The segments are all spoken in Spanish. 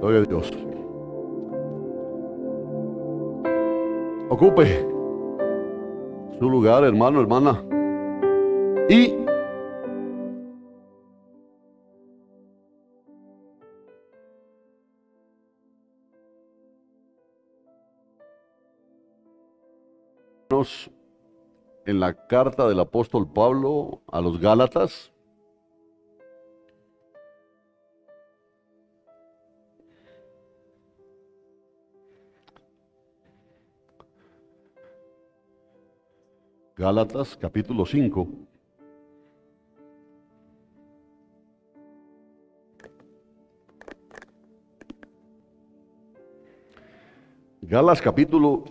Gloria a Dios. Ocupe su lugar, hermano, hermana. Y en la carta del apóstol Pablo a los Gálatas, Gálatas capítulo 5. Gálatas capítulo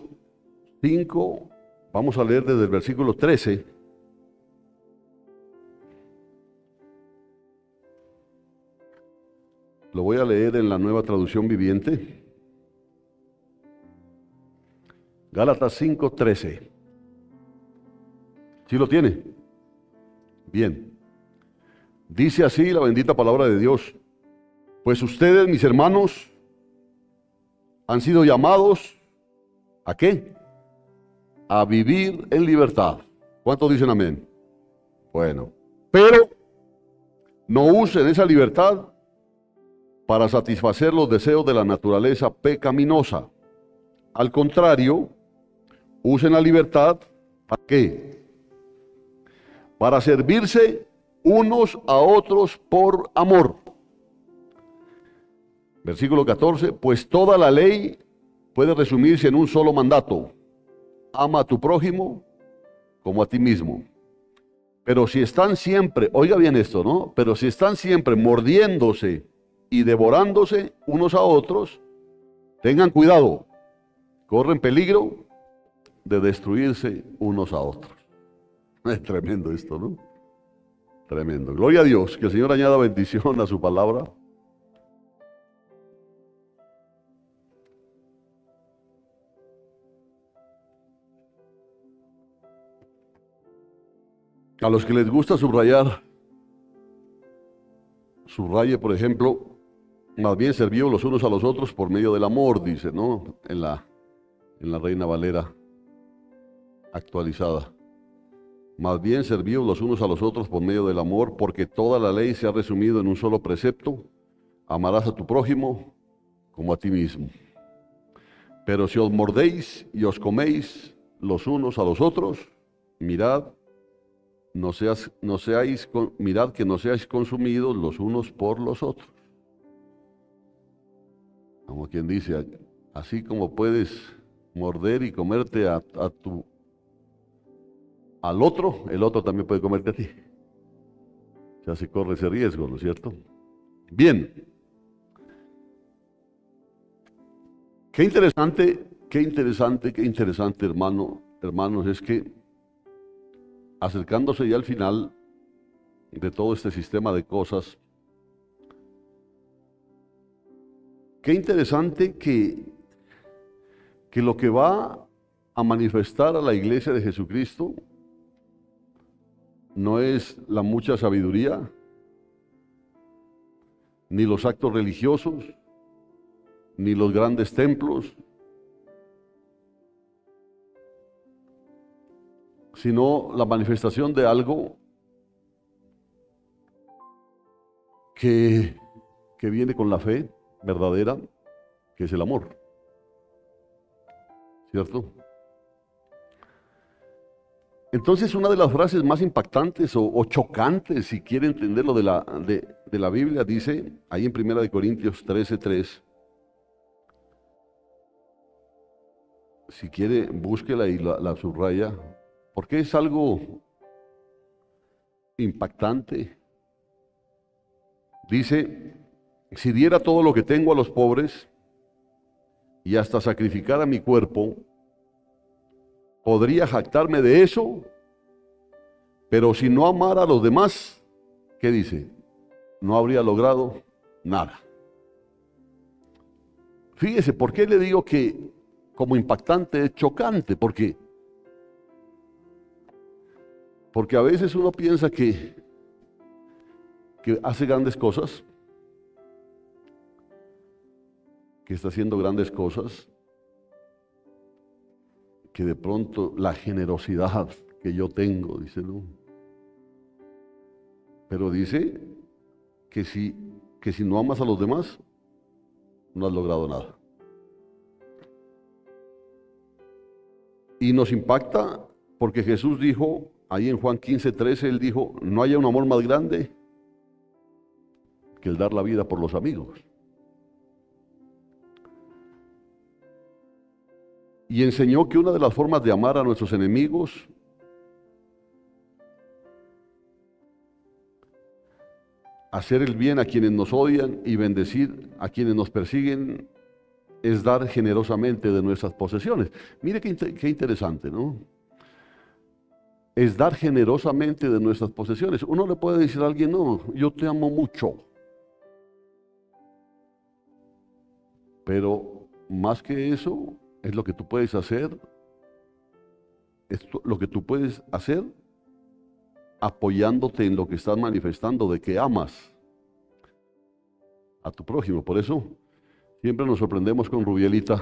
5, vamos a leer desde el versículo 13. Lo voy a leer en la Nueva Traducción Viviente. Gálatas 5, 13. ¿Sí lo tiene? Bien. Dice así la bendita palabra de Dios: pues ustedes, mis hermanos, han sido llamados ¿a qué? A vivir en libertad. ¿Cuántos dicen amén? Bueno, pero no usen esa libertad para satisfacer los deseos de la naturaleza pecaminosa. Al contrario, usen la libertad ¿para qué? Para servirse unos a otros por amor. Versículo 14, pues toda la ley puede resumirse en un solo mandato: ama a tu prójimo como a ti mismo. Pero si están siempre, oiga bien esto, ¿no? Pero si están siempre mordiéndose y devorándose unos a otros, tengan cuidado, corren peligro de destruirse unos a otros. Es tremendo esto, ¿no? Tremendo. Gloria a Dios, que el Señor añada bendición a su palabra. A los que les gusta subrayar, subraye, por ejemplo, más bien servíos los unos a los otros por medio del amor, dice, ¿no? En la Reina Valera actualizada. Más bien servíos los unos a los otros por medio del amor, porque toda la ley se ha resumido en un solo precepto: amarás a tu prójimo como a ti mismo. Pero si os mordéis y os coméis los unos a los otros, mirad que no seáis consumidos los unos por los otros. Como quien dice, así como puedes morder y comerte al otro, el otro también puede comerte a ti. Ya se corre ese riesgo, ¿no es cierto? Bien. Qué interesante, hermanos, es que acercándose ya al final de todo este sistema de cosas, qué interesante que lo que va a manifestar a la iglesia de Jesucristo no es la mucha sabiduría, ni los actos religiosos, ni los grandes templos, sino la manifestación de algo que viene con la fe verdadera, que es el amor. ¿Cierto? Entonces, una de las frases más impactantes o chocantes, si quiere entenderlo, de la Biblia, dice ahí en 1 Corintios 13:3. Si quiere, búsquela y la subraya, porque es algo impactante. Dice: si diera todo lo que tengo a los pobres y hasta sacrificara mi cuerpo, podría jactarme de eso, pero si no amara a los demás, ¿qué dice? No habría logrado nada. Fíjese, ¿por qué le digo que como impactante es chocante? Porque a veces uno piensa que hace grandes cosas, que está haciendo grandes cosas, que de pronto la generosidad que yo tengo, dice, no. Pero dice que si no amas a los demás, no has logrado nada. Y nos impacta porque Jesús dijo, ahí en Juan 15:13, Él dijo, no haya un amor más grande que el dar la vida por los amigos. Y enseñó que una de las formas de amar a nuestros enemigos hacer el bien a quienes nos odian y bendecir a quienes nos persiguen es dar generosamente de nuestras posesiones. Mire qué interesante, ¿no? Es dar generosamente de nuestras posesiones. Uno le puede decir a alguien, no, yo te amo mucho. Pero más que eso, es lo que tú puedes hacer, lo que tú puedes hacer apoyándote en lo que estás manifestando de que amas a tu prójimo. Por eso siempre nos sorprendemos con Rubielita,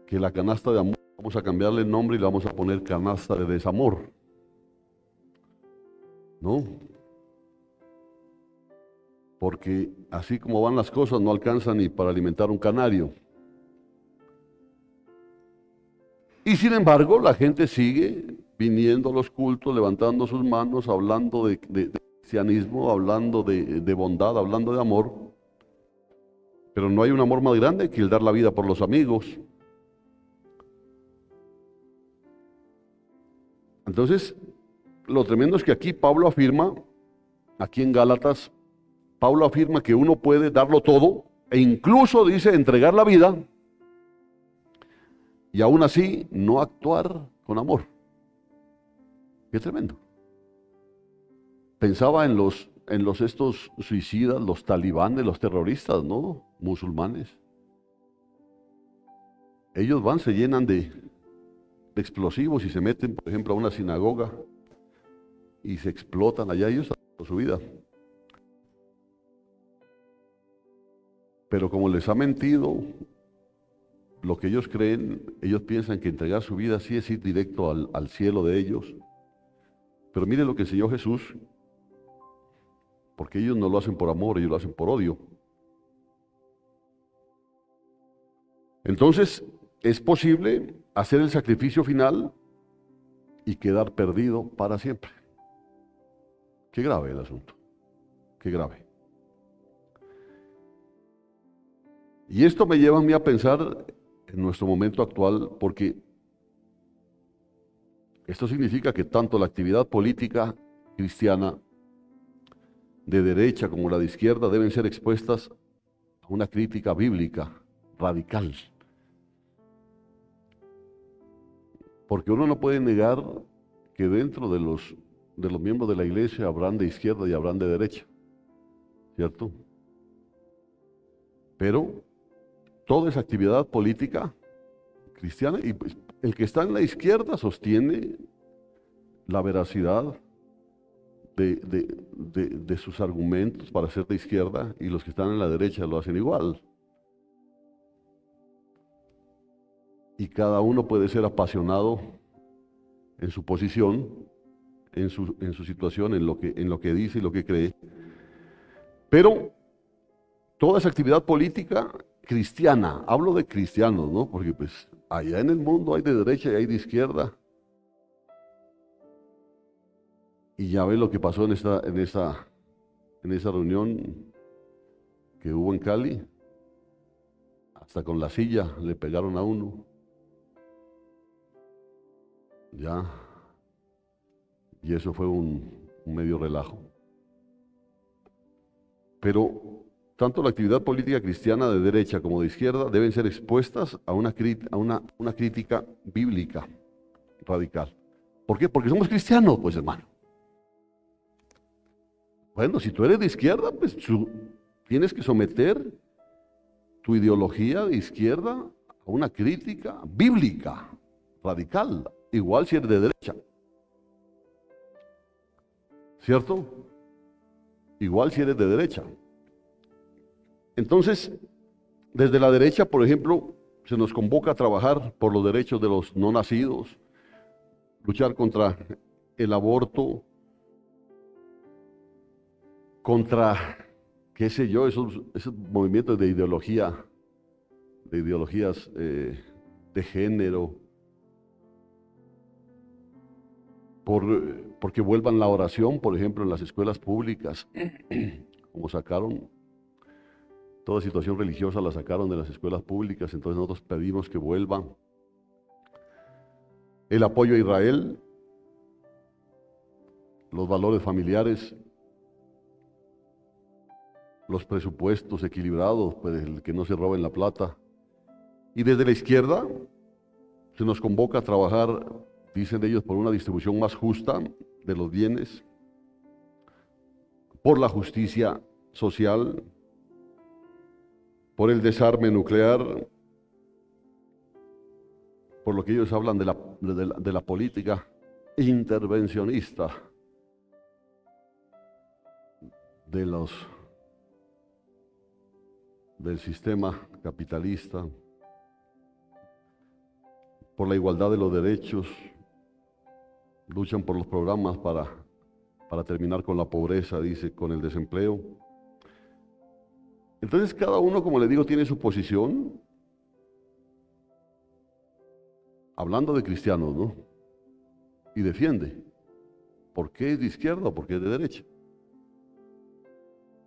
que la canasta de amor, vamos a cambiarle el nombre y le vamos a poner canasta de desamor, ¿no? Porque así como van las cosas, no alcanza ni para alimentar un canario. Y sin embargo, la gente sigue viniendo a los cultos, levantando sus manos, hablando de cristianismo, hablando de bondad, hablando de amor. Pero no hay un amor más grande que el dar la vida por los amigos. Entonces, lo tremendo es que aquí Pablo afirma, aquí en Gálatas, Pablo afirma que uno puede darlo todo e incluso dice entregar la vida y aún así no actuar con amor. Qué tremendo. Pensaba en estos suicidas, los talibanes, los terroristas, ¿no? Musulmanes. Ellos van, se llenan de explosivos y se meten, por ejemplo, a una sinagoga y se explotan allá, ellos por su vida. Pero como les ha mentido lo que ellos creen, ellos piensan que entregar su vida sí es ir directo al cielo de ellos. Pero mire lo que enseñó Jesús, porque ellos no lo hacen por amor, ellos lo hacen por odio. Entonces, es posible hacer el sacrificio final y quedar perdido para siempre. Qué grave el asunto, qué grave. Y esto me lleva a mí a pensar en nuestro momento actual, porque esto significa que tanto la actividad política cristiana de derecha como la de izquierda deben ser expuestas a una crítica bíblica radical. Porque uno no puede negar que dentro de los miembros de la iglesia habrán de izquierda y habrán de derecha, ¿cierto? Pero toda esa actividad política cristiana, y pues, el que está en la izquierda sostiene la veracidad de sus argumentos para ser de izquierda, y los que están en la derecha lo hacen igual. Y cada uno puede ser apasionado en su posición, en su situación, en lo que dice y lo que cree. Pero toda esa actividad política cristiana, hablo de cristianos, ¿no? Porque pues allá en el mundo hay de derecha y hay de izquierda. Y ya ve lo que pasó en esa reunión que hubo en Cali. Hasta con la silla le pegaron a uno. Ya. Y eso fue un medio relajo. Pero tanto la actividad política cristiana de derecha como de izquierda deben ser expuestas a una crítica bíblica radical. ¿Por qué? Porque somos cristianos, pues hermano. Bueno, si tú eres de izquierda, pues tienes que someter tu ideología de izquierda a una crítica bíblica radical, igual si eres de derecha. ¿Cierto? Igual si eres de derecha. Entonces, Desde la derecha, por ejemplo, se nos convoca a trabajar por los derechos de los no nacidos, luchar contra el aborto, contra, qué sé yo, esos movimientos de ideologías de género, porque vuelvan la oración, por ejemplo, en las escuelas públicas, como sacaron toda situación religiosa, la sacaron de las escuelas públicas, entonces nosotros pedimos que vuelvan. El apoyo a Israel, los valores familiares, los presupuestos equilibrados, pues el que no se roben la plata. Y desde la izquierda se nos convoca a trabajar, dicen ellos, por una distribución más justa de los bienes, por la justicia social, por el desarme nuclear, por lo que ellos hablan de la política intervencionista del sistema capitalista, por la igualdad de los derechos, luchan por los programas para terminar con la pobreza, dice, con el desempleo. Entonces cada uno, como le digo, tiene su posición, hablando de cristianos, ¿no? Y defiende. ¿Por qué es de izquierda o por qué es de derecha?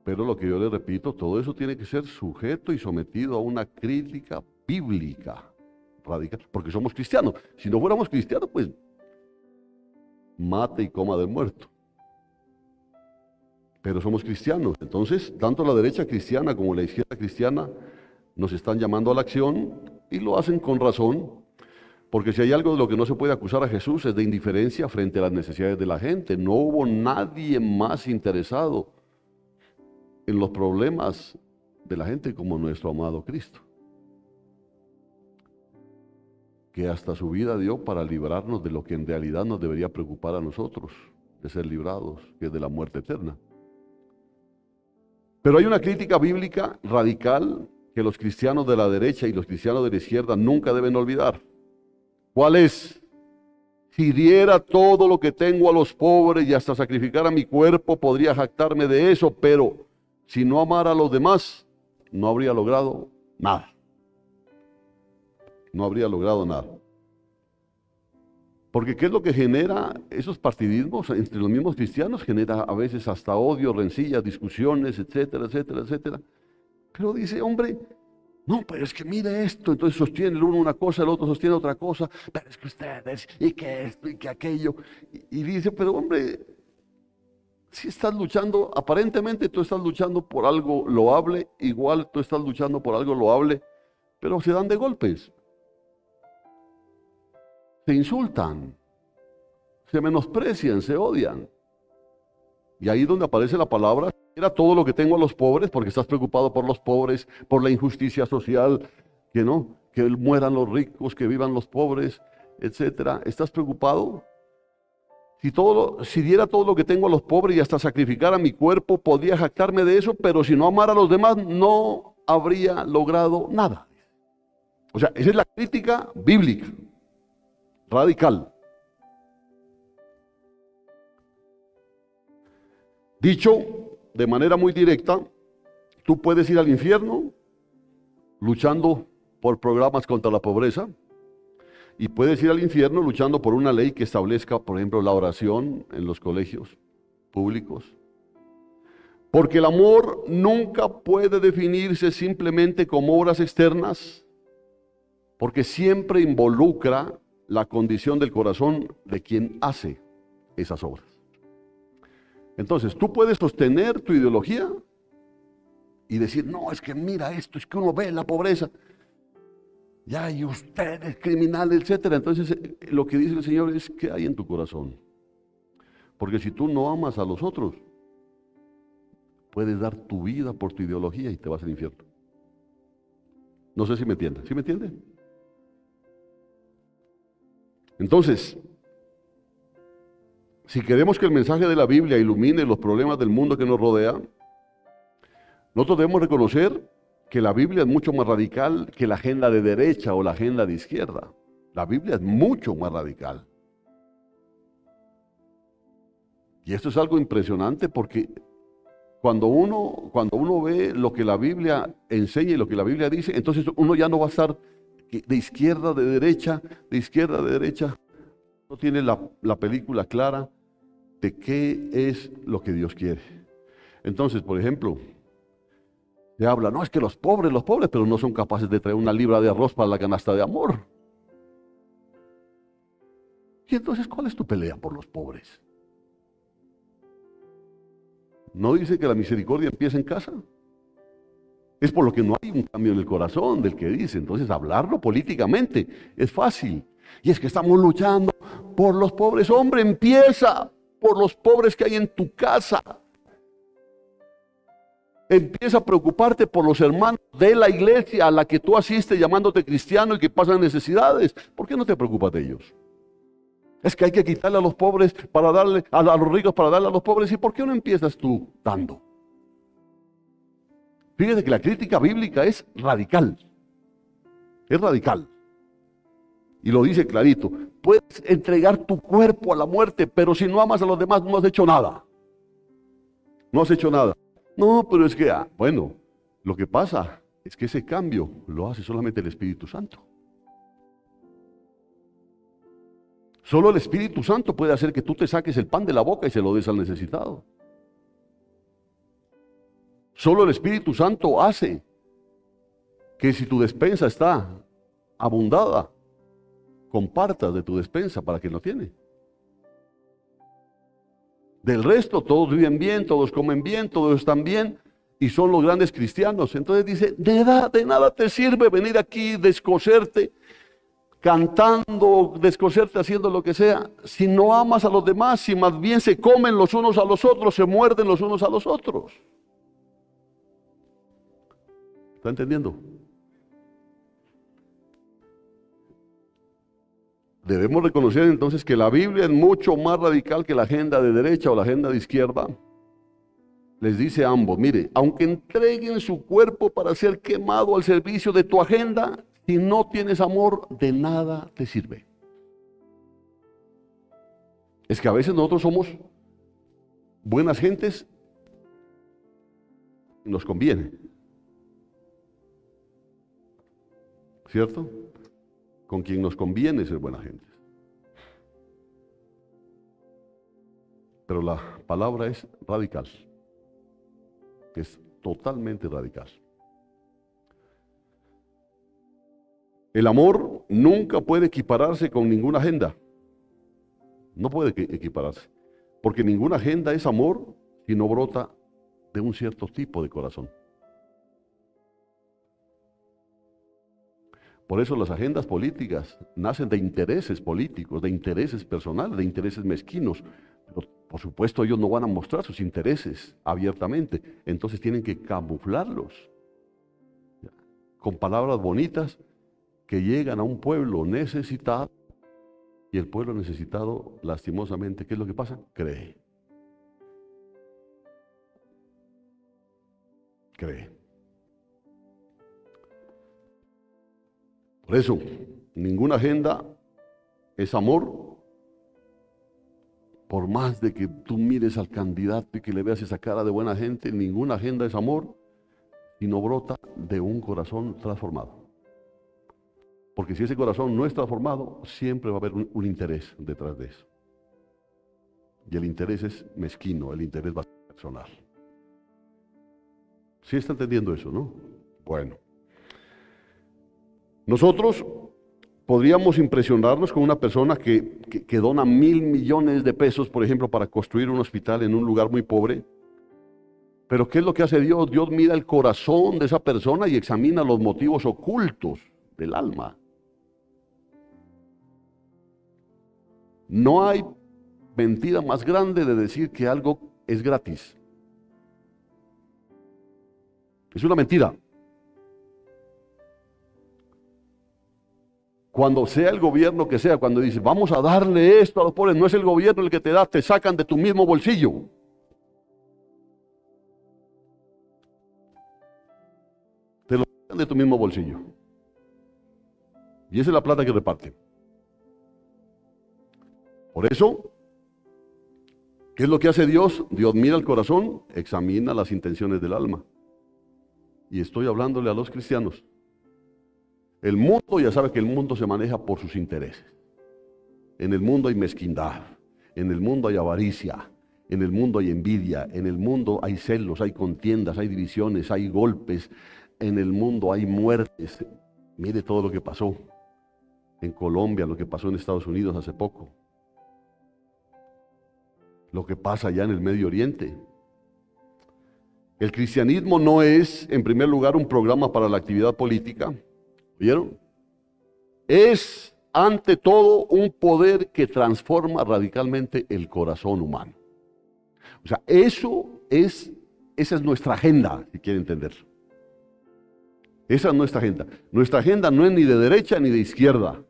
Pero lo que yo le repito, todo eso tiene que ser sujeto y sometido a una crítica bíblica radical, porque somos cristianos. Si no fuéramos cristianos, pues mate y coma del muerto. Pero somos cristianos. Entonces, tanto la derecha cristiana como la izquierda cristiana nos están llamando a la acción y lo hacen con razón, porque si hay algo de lo que no se puede acusar a Jesús es de indiferencia frente a las necesidades de la gente. No hubo nadie más interesado en los problemas de la gente como nuestro amado Cristo, que hasta su vida dio para librarnos de lo que en realidad nos debería preocupar a nosotros, de ser librados, que es de la muerte eterna. Pero hay una crítica bíblica radical que los cristianos de la derecha y los cristianos de la izquierda nunca deben olvidar. ¿Cuál es? Si diera todo lo que tengo a los pobres y hasta sacrificara mi cuerpo, podría jactarme de eso, pero si no amara a los demás, no habría logrado nada. No habría logrado nada. Porque ¿qué es lo que genera esos partidismos entre los mismos cristianos? Genera a veces hasta odio, rencillas, discusiones, etcétera, etcétera, etcétera. Pero dice, hombre, no, pero es que mire esto, entonces sostiene el uno una cosa, el otro sostiene otra cosa, pero es que ustedes, y que esto, y que aquello. Y dice, pero hombre, si estás luchando, aparentemente tú estás luchando por algo loable, igual tú estás luchando por algo loable, pero se dan de golpes. Se insultan, se menosprecian, se odian. Y ahí es donde aparece la palabra, era todo lo que tengo a los pobres, porque estás preocupado por los pobres, por la injusticia social, que no, que mueran los ricos, que vivan los pobres, etcétera. ¿Estás preocupado? Si diera todo lo que tengo a los pobres y hasta sacrificara mi cuerpo, podría jactarme de eso, pero si no amara a los demás, no habría logrado nada. O sea, esa es la crítica bíblica, radical. Dicho de manera muy directa, tú puedes ir al infierno luchando por programas contra la pobreza y puedes ir al infierno luchando por una ley que establezca, por ejemplo, la oración en los colegios públicos. Porque el amor nunca puede definirse simplemente como obras externas, porque siempre involucra la condición del corazón de quien hace esas obras. Entonces, tú puedes sostener tu ideología y decir, no, es que mira esto, es que uno ve la pobreza, ya, y usted es criminal, etcétera. Entonces, lo que dice el Señor es, ¿qué hay en tu corazón? Porque si tú no amas a los otros, puedes dar tu vida por tu ideología y te vas al infierno. No sé si me entiende. ¿Sí me entiende? Entonces, si queremos que el mensaje de la Biblia ilumine los problemas del mundo que nos rodea, nosotros debemos reconocer que la Biblia es mucho más radical que la agenda de derecha o la agenda de izquierda. La Biblia es mucho más radical. Y esto es algo impresionante porque cuando uno ve lo que la Biblia enseña y lo que la Biblia dice, entonces uno ya no va a estar de izquierda, de derecha, de izquierda, de derecha. No tiene la película clara de qué es lo que Dios quiere. Entonces, por ejemplo, se habla, no, es que los pobres, pero no son capaces de traer una libra de arroz para la canasta de amor. Y entonces, ¿cuál es tu pelea por los pobres? ¿No dice que la misericordia empieza en casa? Es por lo que no hay un cambio en el corazón del que dice. Entonces, hablarlo políticamente es fácil. Y es que estamos luchando por los pobres. Hombre, empieza por los pobres que hay en tu casa. Empieza a preocuparte por los hermanos de la iglesia a la que tú asistes llamándote cristiano y que pasan necesidades. ¿Por qué no te preocupas de ellos? Es que hay que quitarle a los pobres para darle a los ricos para darle a los pobres. ¿Y por qué no empiezas tú dando? Fíjate que la crítica bíblica es radical. Es radical. Y lo dice clarito. Puedes entregar tu cuerpo a la muerte, pero si no amas a los demás no has hecho nada. No has hecho nada. No, pero es que, bueno, lo que pasa es que ese cambio lo hace solamente el Espíritu Santo. Solo el Espíritu Santo puede hacer que tú te saques el pan de la boca y se lo des al necesitado. Solo el Espíritu Santo hace que si tu despensa está abundada, compartas de tu despensa para quien no tiene. Del resto, todos viven bien, todos comen bien, todos están bien y son los grandes cristianos. Entonces dice, de nada te sirve venir aquí, descoserte, cantando, descoserte, haciendo lo que sea, si no amas a los demás, si más bien se comen los unos a los otros, se muerden los unos a los otros. ¿Está entendiendo? Debemos reconocer entonces que la Biblia es mucho más radical que la agenda de derecha o la agenda de izquierda. Les dice a ambos, mire, aunque entreguen su cuerpo para ser quemado al servicio de tu agenda, si no tienes amor, de nada te sirve. Es que a veces nosotros somos buenas gentes y nos conviene. ¿Cierto? Con quien nos conviene ser buena gente. Pero la palabra es radical. Es totalmente radical. El amor nunca puede equipararse con ninguna agenda. No puede equipararse. Porque ninguna agenda es amor si no brota de un cierto tipo de corazón. Por eso las agendas políticas nacen de intereses políticos, de intereses personales, de intereses mezquinos. Pero, por supuesto, ellos no van a mostrar sus intereses abiertamente. Entonces tienen que camuflarlos con palabras bonitas que llegan a un pueblo necesitado. Y el pueblo necesitado, lastimosamente, ¿qué es lo que pasa? Cree. Cree. Por eso, ninguna agenda es amor, por más de que tú mires al candidato y que le veas esa cara de buena gente, ninguna agenda es amor si no brota de un corazón transformado. Porque si ese corazón no es transformado, siempre va a haber un interés detrás de eso. Y el interés es mezquino, el interés va a ser personal. ¿Sí está entendiendo eso, no? Bueno. Nosotros podríamos impresionarnos con una persona que dona 1.000 millones de pesos, por ejemplo, para construir un hospital en un lugar muy pobre. Pero ¿qué es lo que hace Dios? Dios mira el corazón de esa persona y examina los motivos ocultos del alma. No hay mentira más grande de decir que algo es gratis. Es una mentira. Cuando sea el gobierno que sea, cuando dice, vamos a darle esto a los pobres, no es el gobierno el que te da, te sacan de tu mismo bolsillo. Te lo de tu mismo bolsillo. Y esa es la plata que reparten. Por eso, ¿qué es lo que hace Dios? Dios mira el corazón, examina las intenciones del alma. Y estoy hablándole a los cristianos. El mundo, ya sabe que el mundo se maneja por sus intereses. En el mundo hay mezquindad, en el mundo hay avaricia, en el mundo hay envidia, en el mundo hay celos, hay contiendas, hay divisiones, hay golpes, en el mundo hay muertes. Mire todo lo que pasó en Colombia, lo que pasó en Estados Unidos hace poco, lo que pasa allá en el Medio Oriente. El cristianismo no es, en primer lugar, un programa para la actividad política, ¿oyeron? Es, ante todo, un poder que transforma radicalmente el corazón humano. O sea, esa es nuestra agenda, si quiere entenderlo. Esa es nuestra agenda. Nuestra agenda no es ni de derecha ni de izquierda.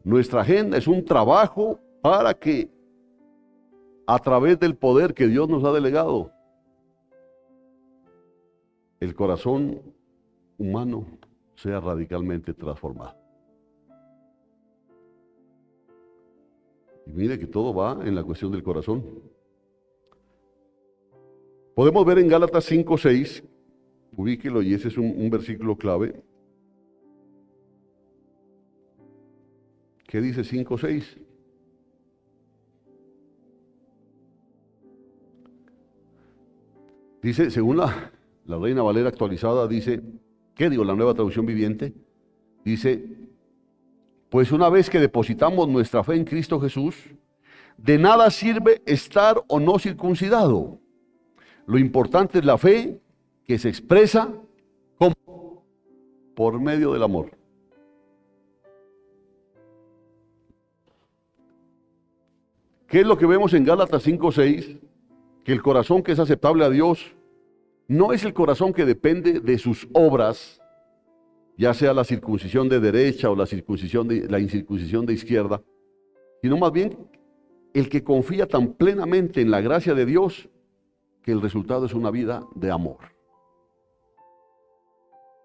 Nuestra agenda es un trabajo para que, a través del poder que Dios nos ha delegado, el corazón humano sea radicalmente transformado. Y mire que todo va en la cuestión del corazón. Podemos ver en Gálatas 5:6, ubíquelo, y ese es un versículo clave. ¿Qué dice 5:6? Dice, según la Reina Valera actualizada, dice, ¿qué digo? La Nueva Traducción Viviente, dice, pues una vez que depositamos nuestra fe en Cristo Jesús, de nada sirve estar o no circuncidado. Lo importante es la fe que se expresa ¿cómo? Por medio del amor. ¿Qué es lo que vemos en Gálatas 5:6? Que el corazón que es aceptable a Dios no es el corazón que depende de sus obras, ya sea la circuncisión de derecha o la incircuncisión de izquierda, sino más bien el que confía tan plenamente en la gracia de Dios que el resultado es una vida de amor.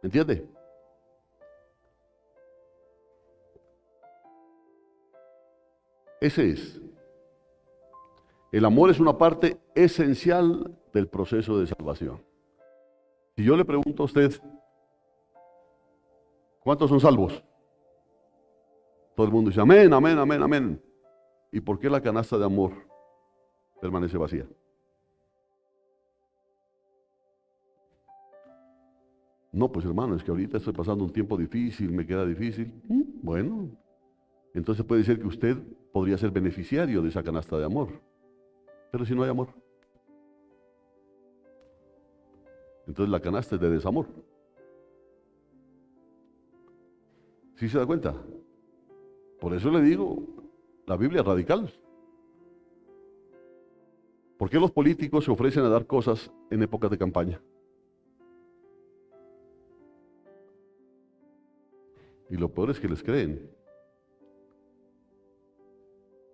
¿Me entiende? Ese es. El amor es una parte esencial del proceso de salvación. Si yo le pregunto a usted, ¿cuántos son salvos? Todo el mundo dice, amén, amén, amén, amén. ¿Y por qué la canasta de amor permanece vacía? No, pues hermano, es que ahorita estoy pasando un tiempo difícil, me queda difícil. Bueno, entonces puede ser que usted podría ser beneficiario de esa canasta de amor. Pero si no hay amor, entonces la canasta es de desamor. ¿Sí se da cuenta? Por eso le digo, la Biblia es radical. ¿Por qué los políticos se ofrecen a dar cosas en épocas de campaña? Y lo peor es que les creen.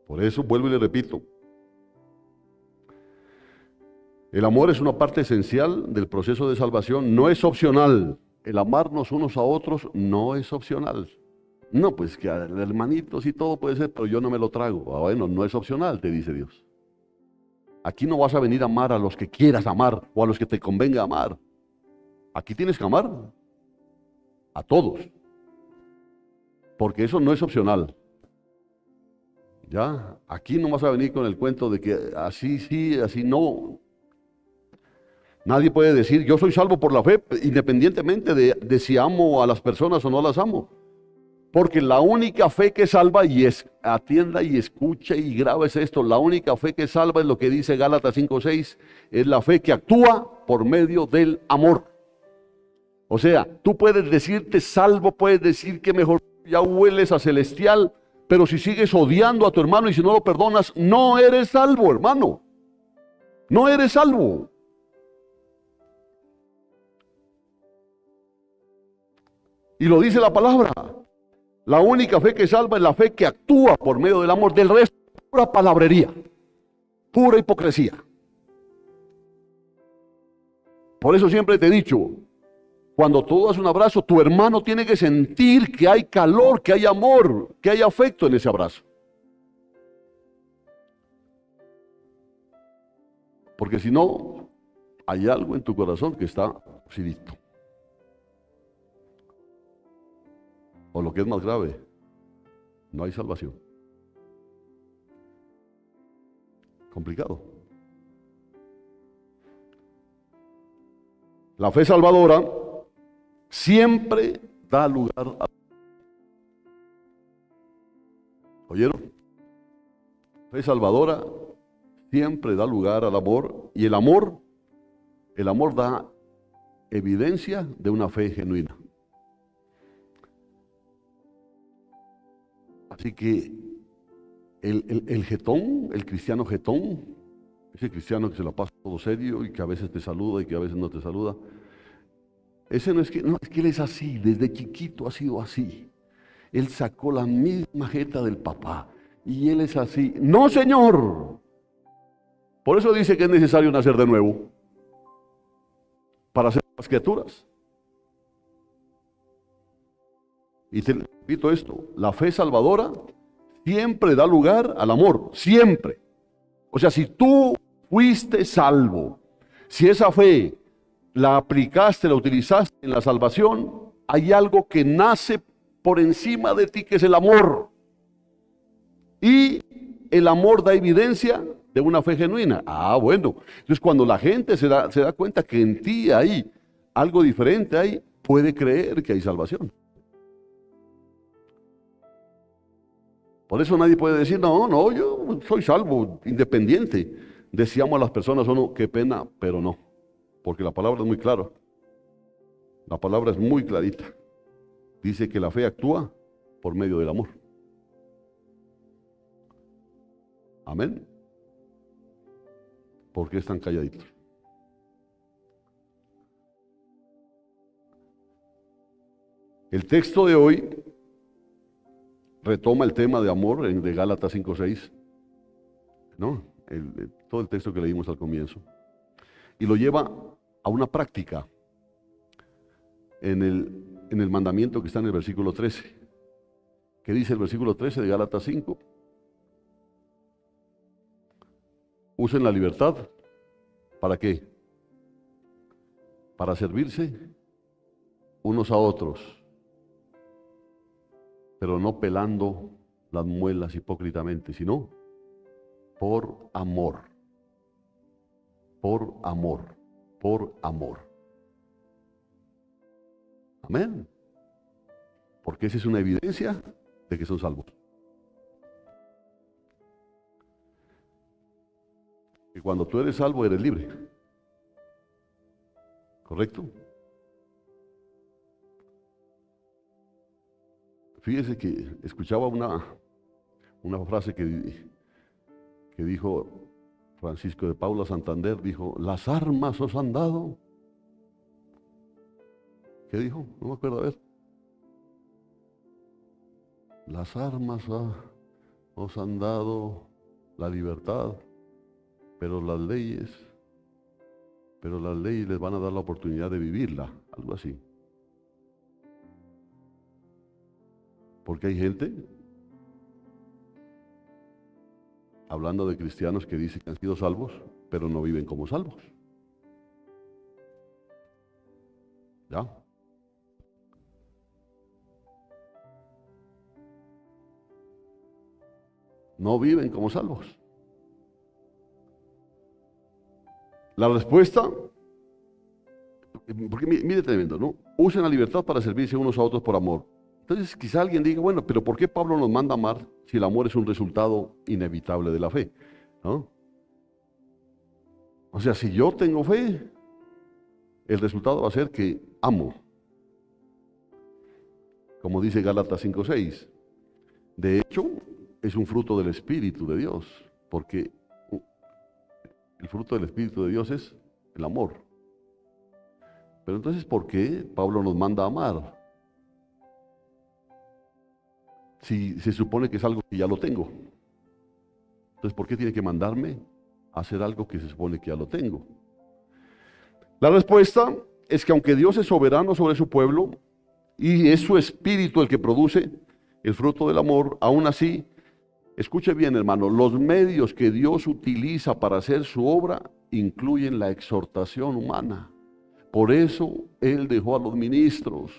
Por eso vuelvo y le repito, el amor es una parte esencial del proceso de salvación, no es opcional. El amarnos unos a otros no es opcional. No, pues que hermanitos y todo puede ser, pero yo no me lo trago. Bueno, no es opcional, te dice Dios. Aquí no vas a venir a amar a los que quieras amar o a los que te convenga amar. Aquí tienes que amar a todos, porque eso no es opcional. Ya, aquí no vas a venir con el cuento de que así sí, así no. Nadie puede decir, yo soy salvo por la fe, independientemente de si amo a las personas o no las amo. Porque la única fe que salva, atienda y escuche y grábese esto, la única fe que salva es lo que dice Gálatas 5:6, es la fe que actúa por medio del amor. O sea, tú puedes decirte salvo, puedes decir que mejor ya hueles a celestial, pero si sigues odiando a tu hermano y si no lo perdonas, no eres salvo, hermano. No eres salvo. Y lo dice la palabra. La única fe que salva es la fe que actúa por medio del amor. Del resto, pura palabrería, pura hipocresía. Por eso siempre te he dicho, Cuando tú das un abrazo, tu hermano tiene que sentir que hay calor, que hay amor, que hay afecto en ese abrazo. Porque si no, hay algo en tu corazón que está oxidito. O lo que es más grave, no hay salvación. Complicado. La fe salvadora siempre da lugar a... ¿Oyeron? La fe salvadora siempre da lugar al amor, y el amor da evidencia de una fe genuina. Así que el jetón, el cristiano jetón, ese cristiano que se la pasa todo serio y que a veces te saluda y que a veces no te saluda, ese no, es que él es así, desde chiquito ha sido así. Él sacó la misma jeta del papá y él es así. ¡No, Señor! Por eso dice que es necesario nacer de nuevo para ser las criaturas. Y te repito esto, la fe salvadora siempre da lugar al amor, siempre. O sea, si tú fuiste salvo, si esa fe la aplicaste, la utilizaste en la salvación, hay algo que nace por encima de ti, que es el amor. Y el amor da evidencia de una fe genuina. Ah, bueno. Entonces, cuando la gente se da cuenta que en ti hay algo diferente, ahí puede creer que hay salvación. Por eso nadie puede decir, no, yo soy salvo, independiente. Decíamos a las personas, qué pena, pero no. Porque la palabra es muy clara. La palabra es muy clarita. Dice que la fe actúa por medio del amor. Amén. ¿Por qué están calladitos? El texto de hoy retoma el tema de amor de Gálatas 5:6, ¿no? Todo el texto que leímos al comienzo. Y lo lleva a una práctica en el mandamiento que está en el versículo 13. ¿Qué dice el versículo 13 de Gálatas 5? Usen la libertad. ¿Para qué? Para servirse unos a otros, pero no pelando las muelas hipócritamente, sino por amor. Por amor. Por amor. Amén. Porque esa es una evidencia de que son salvos. Que cuando tú eres salvo eres libre. ¿Correcto? Fíjese que escuchaba una frase que dijo Francisco de Paula Santander, dijo, las armas os han dado. ¿Qué dijo? No me acuerdo, a ver. Las armas os han dado la libertad, pero las leyes les van a dar la oportunidad de vivirla, algo así. Porque hay gente, hablando de cristianos, que dicen que han sido salvos, pero no viven como salvos. ¿Ya? No viven como salvos. La respuesta, porque mire tremendo, ¿no? Usen la libertad para servirse unos a otros por amor. Entonces quizá alguien diga, bueno, pero ¿por qué Pablo nos manda amar si el amor es un resultado inevitable de la fe? ¿No? O sea, si yo tengo fe, el resultado va a ser que amo. Como dice Gálatas 5:6. De hecho, es un fruto del Espíritu de Dios, porque el fruto del Espíritu de Dios es el amor. Pero entonces, ¿por qué Pablo nos manda a amar? Si se supone que es algo que ya lo tengo. Entonces, ¿por qué tiene que mandarme a hacer algo que se supone que ya lo tengo? La respuesta es que aunque Dios es soberano sobre su pueblo y es su espíritu el que produce el fruto del amor, aún así, escuche bien, hermano, los medios que Dios utiliza para hacer su obra incluyen la exhortación humana. Por eso Él dejó a los ministros,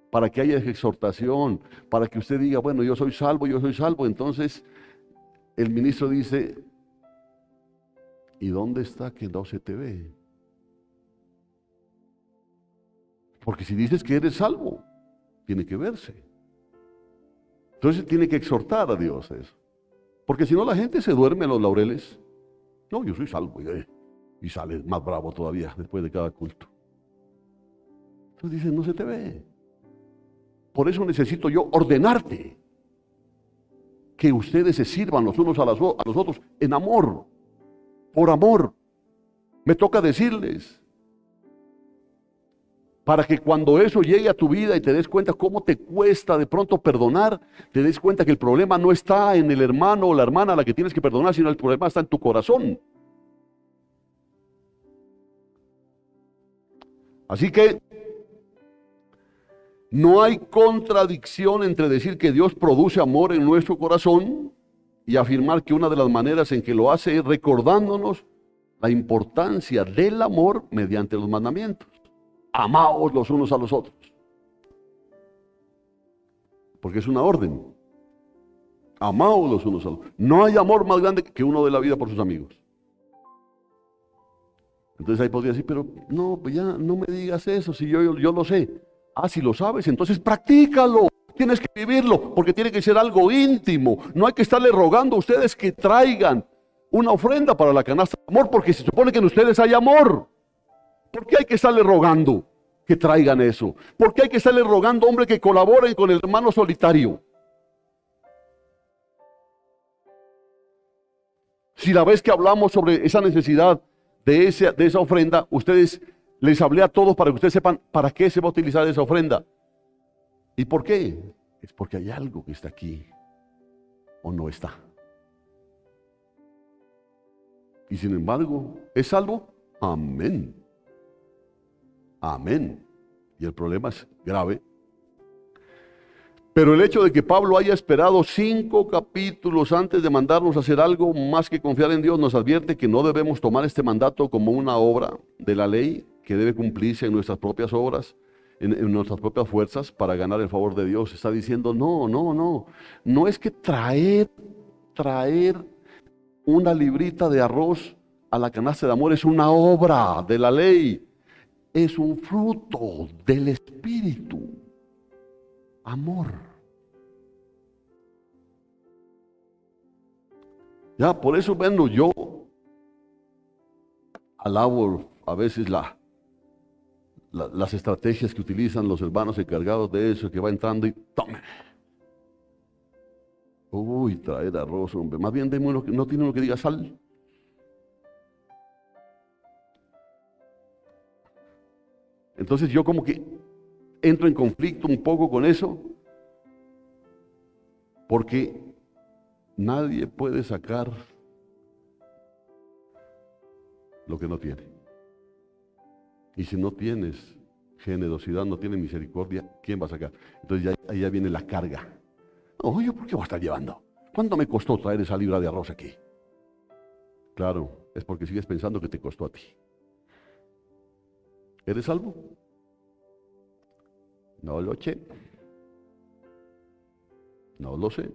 para que haya exhortación, para que usted diga, bueno, yo soy salvo, yo soy salvo. Entonces el ministro dice, ¿y dónde está que no se te ve? Porque si dices que eres salvo, tiene que verse. Entonces tiene que exhortar a Dios a eso. Porque si no, la gente se duerme en los laureles. No, yo soy salvo. Y sale más bravo todavía después de cada culto. Entonces dice, no se te ve. Por eso necesito yo ordenarte que ustedes se sirvan los unos a los otros en amor, por amor. Me toca decirles, para que cuando eso llegue a tu vida y te des cuenta cómo te cuesta de pronto perdonar, te des cuenta que el problema no está en el hermano o la hermana a la que tienes que perdonar, sino el problema está en tu corazón. Así que no hay contradicción entre decir que Dios produce amor en nuestro corazón y afirmar que una de las maneras en que lo hace es recordándonos la importancia del amor mediante los mandamientos. Amaos los unos a los otros. Porque es una orden. Amaos los unos a los otros. No hay amor más grande que uno de la vida por sus amigos. Entonces ahí podría decir, pero no, pues ya no me digas eso, si yo lo sé. Ah, si lo sabes, entonces practícalo. Tienes que vivirlo, porque tiene que ser algo íntimo. No hay que estarle rogando a ustedes que traigan una ofrenda para la canasta de amor, porque se supone que en ustedes hay amor. ¿Por qué hay que estarle rogando que traigan eso? ¿Por qué hay que estarle rogando, hombre, que colaboren con el hermano solitario? Si la vez que hablamos sobre esa necesidad de esa ofrenda, les hablé a todos para que ustedes sepan para qué se va a utilizar esa ofrenda. ¿Y por qué? Es porque hay algo que está aquí o no está. Y sin embargo, ¿es salvo? Amén. Amén. Y el problema es grave. Pero el hecho de que Pablo haya esperado 5 capítulos antes de mandarnos a hacer algo más que confiar en Dios, nos advierte que no debemos tomar este mandato como una obra de la ley que debe cumplirse en nuestras propias obras, en nuestras propias fuerzas para ganar el favor de Dios. Está diciendo, no es que traer una librita de arroz a la canasta de amor es una obra de la ley. Es un fruto del Espíritu. Amor. Ya, por eso, bueno, yo alabo a veces las estrategias que utilizan los hermanos encargados de eso, que va entrando y tome. Uy, traer arroz, hombre. Más bien deme uno que no tiene uno que diga sal. Entonces yo como que entro en conflicto un poco con eso, porque nadie puede sacar lo que no tiene. Y si no tienes generosidad, no tienes misericordia, ¿quién va a sacar? Entonces ahí ya viene la carga. No, ¿yo por qué voy a estar llevando? ¿Cuánto me costó traer esa libra de arroz aquí? Claro, es porque sigues pensando que te costó a ti. ¿Eres salvo? No lo sé. No lo sé.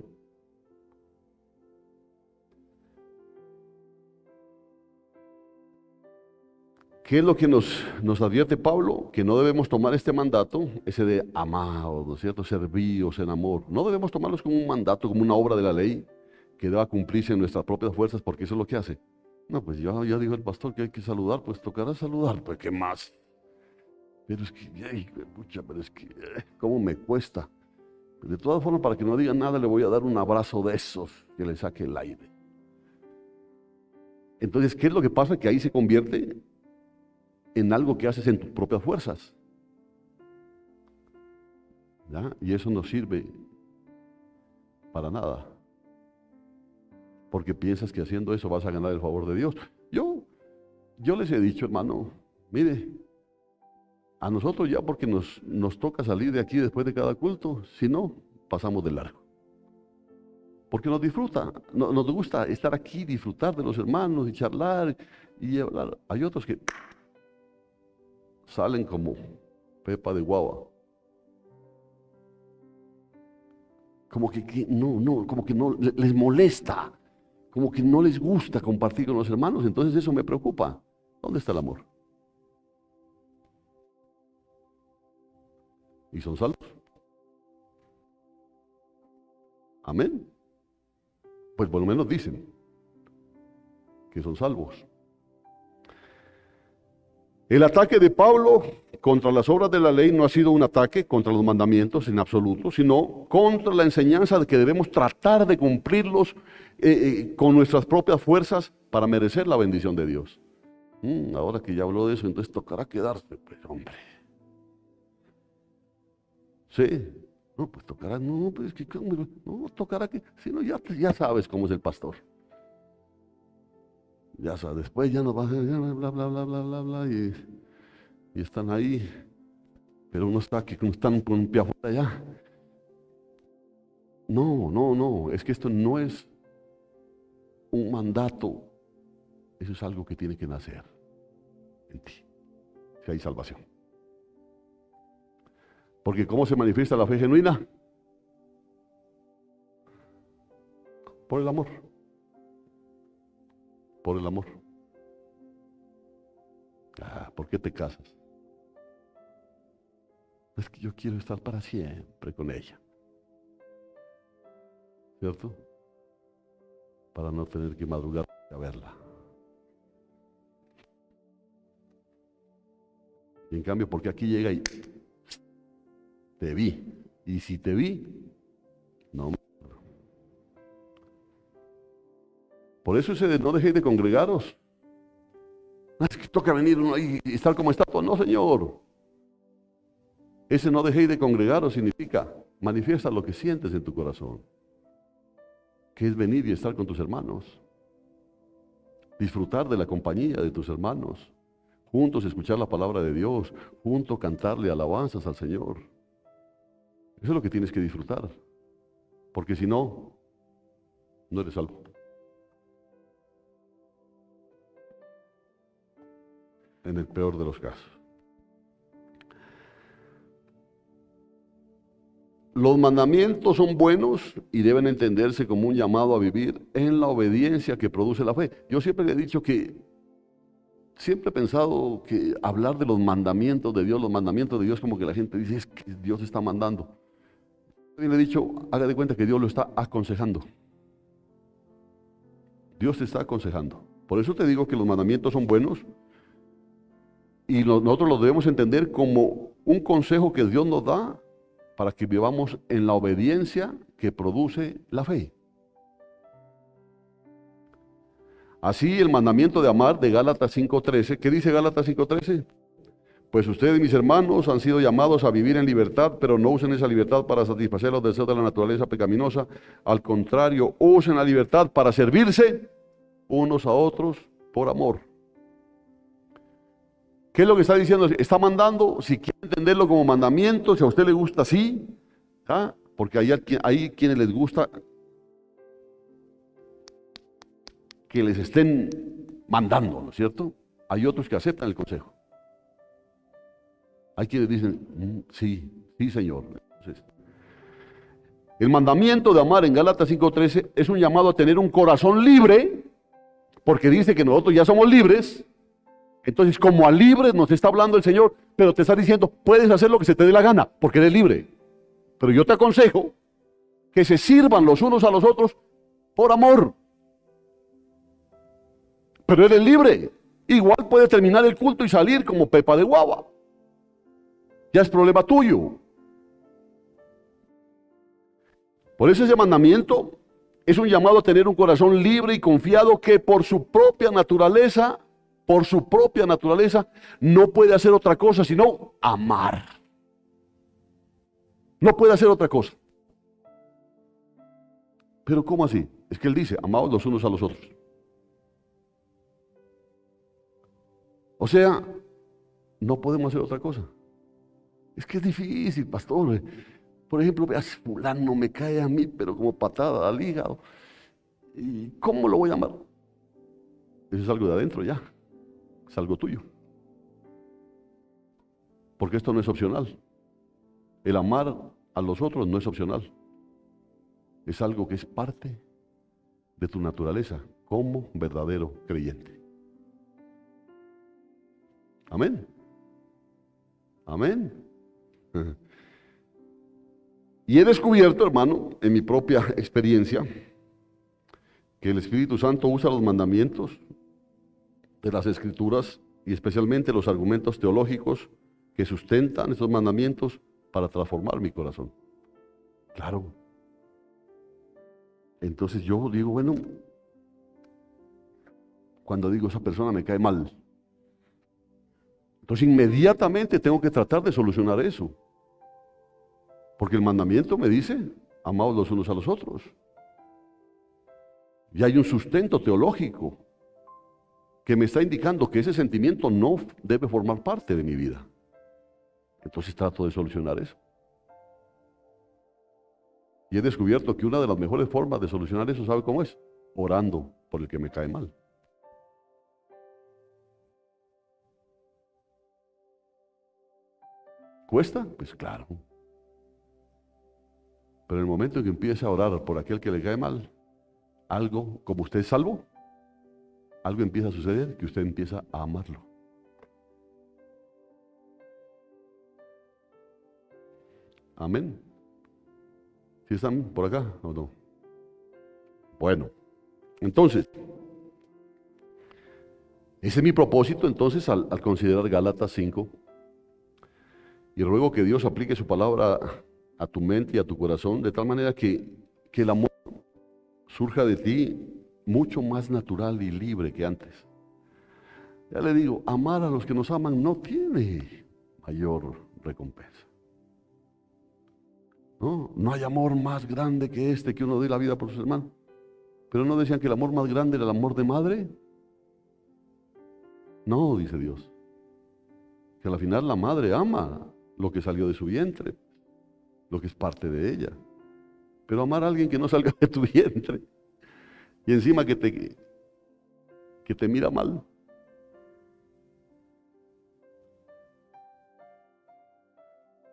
¿Qué es lo que nos advierte Pablo? Que no debemos tomar este mandato, ese de amados, ¿no es cierto? Servíos en amor. No debemos tomarlos como un mandato, como una obra de la ley que deba cumplirse en nuestras propias fuerzas, porque eso es lo que hace. No, pues ya dijo el pastor que hay que saludar, pues tocará saludar, pues ¿qué más? Pero es que, ¿cómo me cuesta? De todas formas, para que no digan nada, le voy a dar un abrazo de esos que le saque el aire. Entonces, ¿qué es lo que pasa? Que ahí se convierte en algo que haces en tus propias fuerzas. ¿Ya? Y eso no sirve para nada. Porque piensas que haciendo eso vas a ganar el favor de Dios. Yo les he dicho, hermano, mire, A nosotros ya porque nos toca salir de aquí después de cada culto, si no, pasamos de largo. Porque nos gusta estar aquí, disfrutar de los hermanos y charlar y hablar. Hay otros que salen como pepa de guava. Como que no, les molesta, como que no les gusta compartir con los hermanos, entonces eso me preocupa. ¿Dónde está el amor? ¿Y son salvos? Amén. Pues por lo menos dicen que son salvos. El ataque de Pablo contra las obras de la ley no ha sido un ataque contra los mandamientos en absoluto, sino contra la enseñanza de que debemos tratar de cumplirlos con nuestras propias fuerzas para merecer la bendición de Dios. Ahora que ya habló de eso, entonces tocará quedarse, pues hombre. Sí, no, pues tocará, no, pues que, no, tocará que, si no, ya sabes cómo es el pastor. Ya sabes, después ya nos va a hacer bla, bla, bla, bla, bla, bla, y están ahí, pero uno está aquí, están con un pie afuera allá. No, es que esto no es un mandato, eso es algo que tiene que nacer en ti, si hay salvación. Porque ¿cómo se manifiesta la fe genuina? Por el amor. Por el amor. ¿Por qué te casas? Es que yo quiero estar para siempre con ella. ¿Cierto? Para no tener que madrugar a verla. Y en cambio, porque aquí llega y te vi. Y si te vi, no me acuerdo. Por eso ese de no dejéis de congregaros. Es que toca venir uno ahí y estar como estatua. No, Señor. Ese no dejéis de congregaros significa manifiesta lo que sientes en tu corazón. Que es venir y estar con tus hermanos. Disfrutar de la compañía de tus hermanos. Juntos escuchar la palabra de Dios. Juntos cantarle alabanzas al Señor. Eso es lo que tienes que disfrutar. Porque si no, no eres salvo. En el peor de los casos. Los mandamientos son buenos y deben entenderse como un llamado a vivir en la obediencia que produce la fe. Yo siempre le he dicho que, siempre he pensado que hablar de los mandamientos de Dios, como que la gente dice, es que Dios está mandando. Yo le he dicho, haga de cuenta que Dios lo está aconsejando. Dios te está aconsejando. Por eso te digo que los mandamientos son buenos y nosotros los debemos entender como un consejo que Dios nos da para que vivamos en la obediencia que produce la fe. Así el mandamiento de amar de Gálatas 5:13, ¿qué dice Gálatas 5:13? Pues ustedes, mis hermanos, han sido llamados a vivir en libertad, pero no usen esa libertad para satisfacer los deseos de la naturaleza pecaminosa. Al contrario, usen la libertad para servirse unos a otros por amor. ¿Qué es lo que está diciendo? Está mandando, si quiere entenderlo como mandamiento, si a usted le gusta así, ¿ah? Porque hay quienes les gusta que les estén mandando, ¿no es cierto? Hay otros que aceptan el consejo. Hay quienes dicen, sí, Señor. Entonces, el mandamiento de amar en Gálatas 5:13 es un llamado a tener un corazón libre, porque dice que nosotros ya somos libres. Entonces, como a libres nos está hablando el Señor, pero te está diciendo, puedes hacer lo que se te dé la gana, porque eres libre. Pero yo te aconsejo que se sirvan los unos a los otros por amor. Pero eres libre. Igual puede terminar el culto y salir como pepa de guava. Ya es problema tuyo. Por eso ese mandamiento es un llamado a tener un corazón libre y confiado que por su propia naturaleza, no puede hacer otra cosa sino amar. No puede hacer otra cosa. Pero ¿cómo así? Es que él dice, amaos los unos a los otros. O sea, no podemos hacer otra cosa. Es que es difícil, pastor. Por ejemplo, veas, fulano me cae a mí, pero como patada al hígado. ¿Y cómo lo voy a amar? Eso es algo de adentro ya. Es algo tuyo. Porque esto no es opcional. El amar a los otros no es opcional. Es algo que es parte de tu naturaleza como verdadero creyente. Amén. Amén. Y he descubierto, hermano, en mi propia experiencia, que el Espíritu Santo usa los mandamientos de las Escrituras y especialmente los argumentos teológicos que sustentan esos mandamientos para transformar mi corazón. Claro. Entonces yo digo, bueno, cuando digo esa persona me cae mal, entonces inmediatamente tengo que tratar de solucionar eso. Porque el mandamiento me dice, amaos los unos a los otros. Y hay un sustento teológico que me está indicando que ese sentimiento no debe formar parte de mi vida. Entonces trato de solucionar eso. Y he descubierto que una de las mejores formas de solucionar eso, ¿sabe cómo es? Orando por el que me cae mal. ¿Cuesta? Pues claro. Pero en el momento en que empiece a orar por aquel que le cae mal, algo, como usted es salvo, algo empieza a suceder que usted empieza a amarlo. Amén. ¿Sí están por acá o no? Bueno, entonces, ese es mi propósito entonces al considerar Gálatas 5. Y ruego que Dios aplique su palabra a tu mente y a tu corazón, de tal manera que el amor surja de ti mucho más natural y libre que antes. Ya le digo, amar a los que nos aman no tiene mayor recompensa. No hay amor más grande que este, que uno dé la vida por sus hermanos. Pero no decían que el amor más grande era el amor de madre. No, dice Dios. Que al final la madre ama lo que salió de su vientre, lo que es parte de ella. Pero amar a alguien que no salga de tu vientre y encima que te mira mal.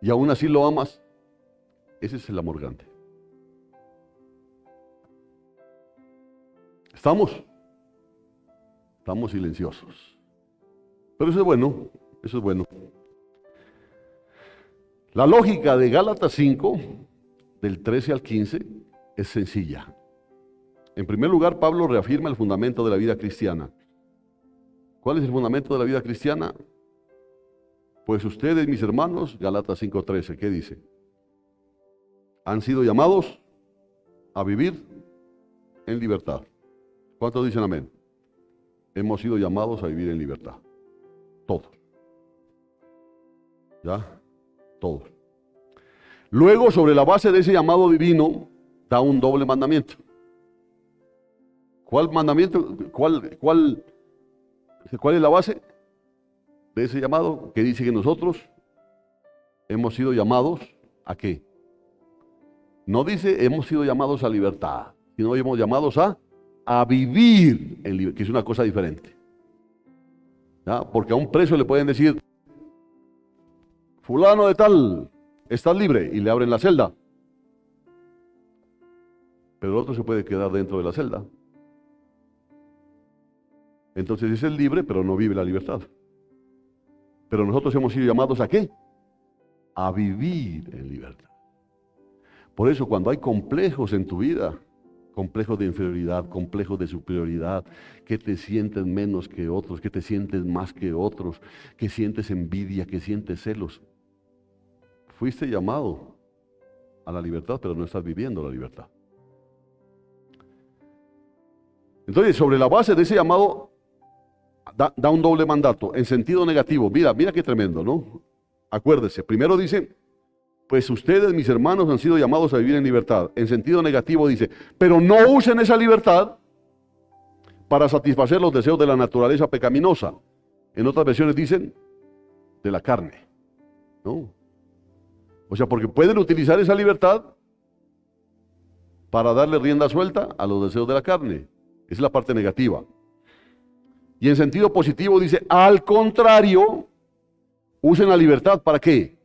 Y aún así lo amas, ese es el amor grande. ¿Estamos? Estamos silenciosos. Pero eso es bueno, eso es bueno. La lógica de Gálatas 5, del 13 al 15, es sencilla. En primer lugar, Pablo reafirma el fundamento de la vida cristiana. ¿Cuál es el fundamento de la vida cristiana? Pues ustedes, mis hermanos, Gálatas 5:13, ¿qué dice? Han sido llamados a vivir en libertad. ¿Cuántos dicen amén? Hemos sido llamados a vivir en libertad. Todos. ¿Ya? Todos. Luego, sobre la base de ese llamado divino, da un doble mandamiento. ¿Cuál mandamiento? ¿Cuál es la base de ese llamado? Que dice que nosotros hemos sido llamados ¿a qué? No dice hemos sido llamados a libertad, sino hemos llamados a vivir en libertad, que es una cosa diferente. ¿Ya? Porque a un preso le pueden decir, fulano de tal, estás libre, y le abren la celda. Pero el otro se puede quedar dentro de la celda. Entonces es el libre, pero no vive la libertad. Pero nosotros hemos sido llamados ¿a qué? A vivir en libertad. Por eso cuando hay complejos en tu vida, complejos de inferioridad, complejos de superioridad, que te sientes menos que otros, que te sientes más que otros, que sientes envidia, que sientes celos, fuiste llamado a la libertad, pero no estás viviendo la libertad. Entonces, sobre la base de ese llamado, da un doble mandato, en sentido negativo. Mira qué tremendo, ¿no? Acuérdese, primero dice, pues ustedes, mis hermanos, han sido llamados a vivir en libertad. En sentido negativo dice, pero no usen esa libertad para satisfacer los deseos de la naturaleza pecaminosa. En otras versiones dicen, de la carne, ¿no? O sea, porque pueden utilizar esa libertad para darle rienda suelta a los deseos de la carne. Esa es la parte negativa. Y en sentido positivo dice, al contrario, usen la libertad, ¿para qué?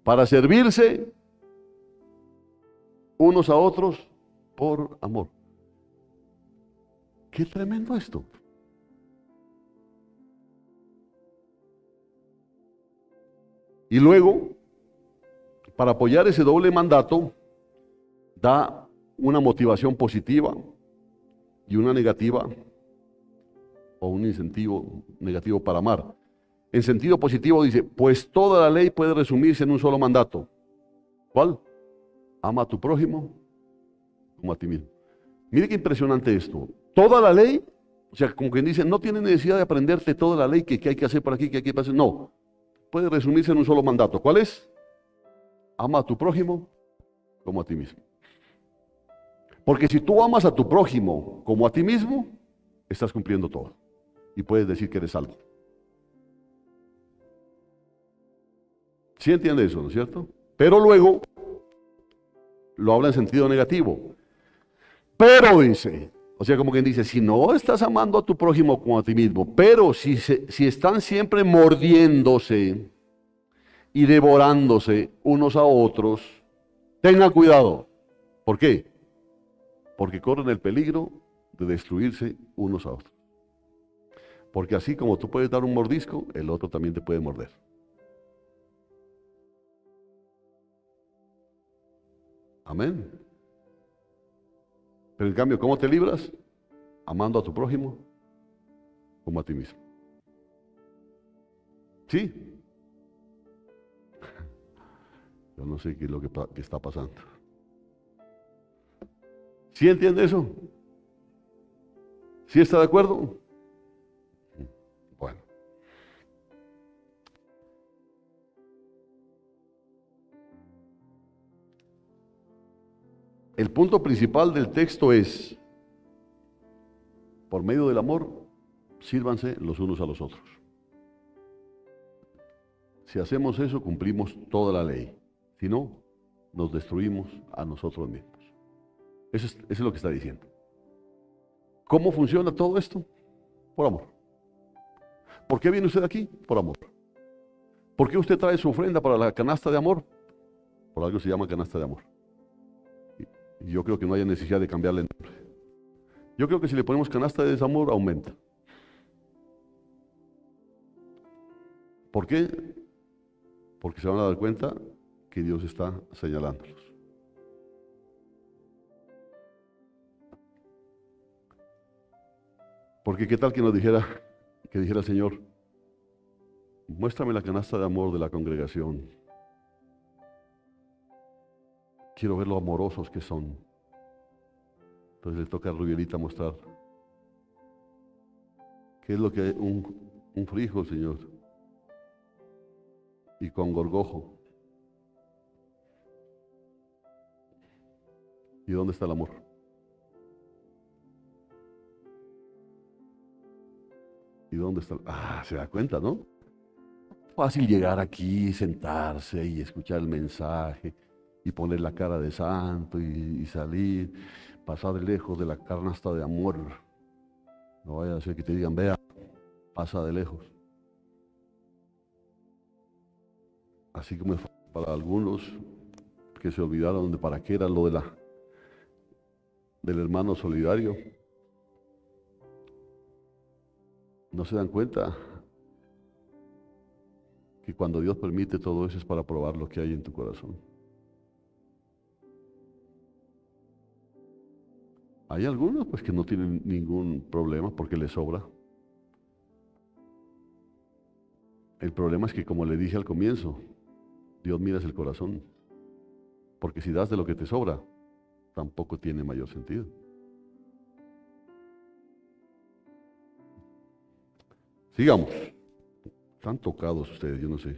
Para servirse unos a otros por amor. Qué tremendo esto. Y luego, para apoyar ese doble mandato, da una motivación positiva y una negativa, o un incentivo negativo para amar. En sentido positivo dice, pues toda la ley puede resumirse en un solo mandato. ¿Cuál? Ama a tu prójimo como a ti mismo. Mire qué impresionante esto. Toda la ley, o sea, como quien dice, no tiene necesidad de aprenderte toda la ley que hay que hacer por aquí, que hay que hacer. No, puede resumirse en un solo mandato. ¿Cuál es? Ama a tu prójimo como a ti mismo. Porque si tú amas a tu prójimo como a ti mismo, estás cumpliendo todo. Y puedes decir que eres salvo. ¿Sí entiende eso, no es cierto? Pero luego lo habla en sentido negativo. Pero dice, o sea, como quien dice, si no estás amando a tu prójimo como a ti mismo, pero si están siempre mordiéndose y devorándose unos a otros, tengan cuidado. ¿Por qué? Porque corren el peligro de destruirse unos a otros. Porque así como tú puedes dar un mordisco, el otro también te puede morder. Amén. Pero en cambio, ¿cómo te libras? Amando a tu prójimo como a ti mismo. ¿Sí? Yo no sé qué es lo que está pasando. ¿Sí entiende eso? ¿Sí está de acuerdo? Bueno. El punto principal del texto es, por medio del amor, sírvanse los unos a los otros. Si hacemos eso, cumplimos toda la ley. Si no, nos destruimos a nosotros mismos. Eso es lo que está diciendo. ¿Cómo funciona todo esto? Por amor. ¿Por qué viene usted aquí? Por amor. ¿Por qué usted trae su ofrenda para la canasta de amor? Por algo se llama canasta de amor. Y yo creo que no haya necesidad de cambiarle el nombre. Yo creo que si le ponemos canasta de desamor, aumenta. ¿Por qué? Porque se van a dar cuenta que Dios está señalándolos. Porque qué tal que nos dijera, que dijera el Señor, muéstrame la canasta de amor de la congregación. Quiero ver lo amorosos que son. Entonces le toca a Rubielita mostrar qué es lo que es un frijol, Señor, y con gorgojo. ¿Y dónde está el amor? ¿Y dónde está? Se da cuenta, ¿no? Fácil llegar aquí, sentarse y escuchar el mensaje y poner la cara de santo y salir, pasar de lejos de la canasta de amor. No vaya a ser que te digan, vea, pasa de lejos. Así como para algunos que se olvidaron de para qué era lo del hermano solidario. No se dan cuenta que cuando Dios permite todo eso es para probar lo que hay en tu corazón. Hay algunos pues que no tienen ningún problema porque les sobra. El problema es que, como le dije al comienzo, Dios mira el corazón. Porque si das de lo que te sobra, tampoco tiene mayor sentido. Sigamos. Están tocados ustedes, yo no sé.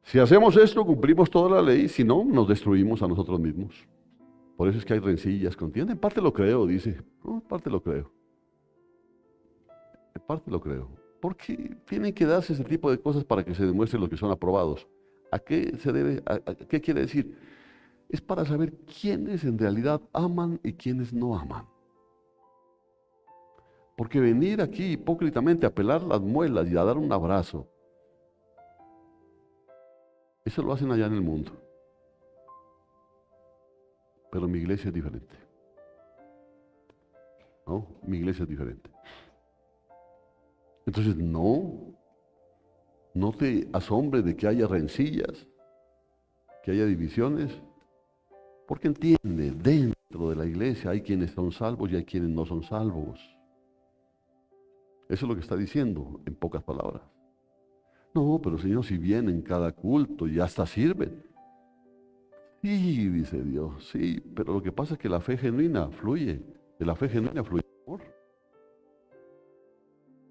Si hacemos esto, cumplimos toda la ley. Si no, nos destruimos a nosotros mismos. Por eso es que hay rencillas, contiendas. En parte lo creo, dice. No, en parte lo creo. En parte lo creo. Porque tienen que darse ese tipo de cosas para que se demuestre los que son aprobados. ¿A qué se debe? ¿A qué quiere decir? Es para saber quiénes en realidad aman y quiénes no aman. Porque venir aquí hipócritamente a pelar las muelas y a dar un abrazo, eso lo hacen allá en el mundo. Pero mi iglesia es diferente. ¿No? Mi iglesia es diferente. Entonces, no te asombres de que haya rencillas, que haya divisiones, porque entiende, dentro de la iglesia hay quienes son salvos y hay quienes no son salvos. Eso es lo que está diciendo, en pocas palabras. No, pero Señor, si vienen cada culto y hasta sirven. Sí, dice Dios, sí, pero lo que pasa es que la fe genuina fluye, de la fe genuina fluye amor.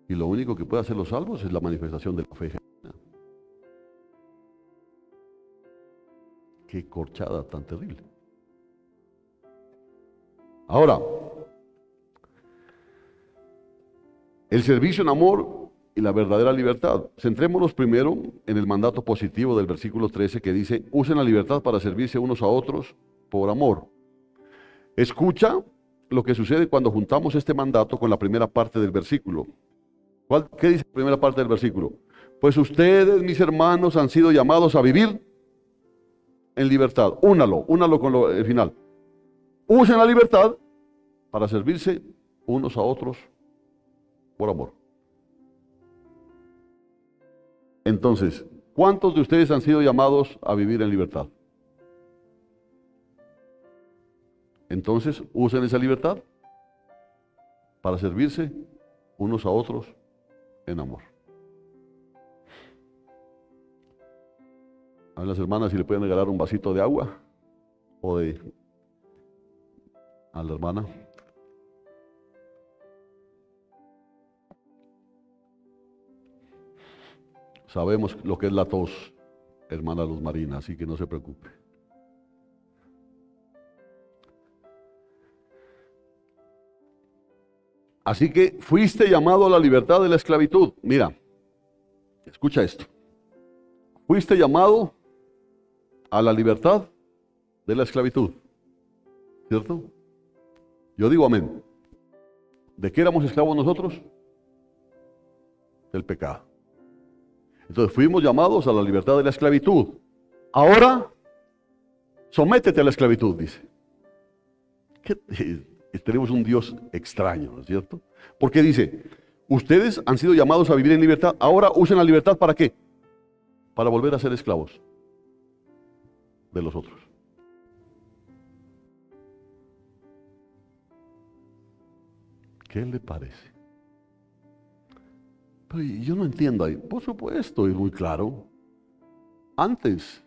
Y lo único que puede hacer los salvos es la manifestación de la fe genuina. Qué corchada tan terrible. Ahora, el servicio en amor y la verdadera libertad. Centrémonos primero en el mandato positivo del versículo 13 que dice, usen la libertad para servirse unos a otros por amor. Escucha lo que sucede cuando juntamos este mandato con la primera parte del versículo. ¿Qué dice la primera parte del versículo? Pues ustedes, mis hermanos, han sido llamados a vivir en libertad. Únalo con el final. Usen la libertad para servirse unos a otros por amor. Entonces, ¿cuántos de ustedes han sido llamados a vivir en libertad? Entonces, usen esa libertad para servirse unos a otros en amor. A las hermanas si le pueden regalar un vasito de agua a la hermana. Sabemos lo que es la tos, hermana Luz Marina, así que no se preocupe. Así que fuiste llamado a la libertad de la esclavitud. Mira, escucha esto. Fuiste llamado a la libertad de la esclavitud. ¿Cierto? Yo digo amén. ¿De qué éramos esclavos nosotros? Del pecado. Entonces fuimos llamados a la libertad de la esclavitud. Ahora, sométete a la esclavitud, dice. Tenemos un Dios extraño, ¿no es cierto? Porque dice, ustedes han sido llamados a vivir en libertad, ahora usen la libertad ¿para qué? Para volver a ser esclavos de los otros. ¿Qué le parece? Pero yo no entiendo ahí. Por supuesto, es muy claro. Antes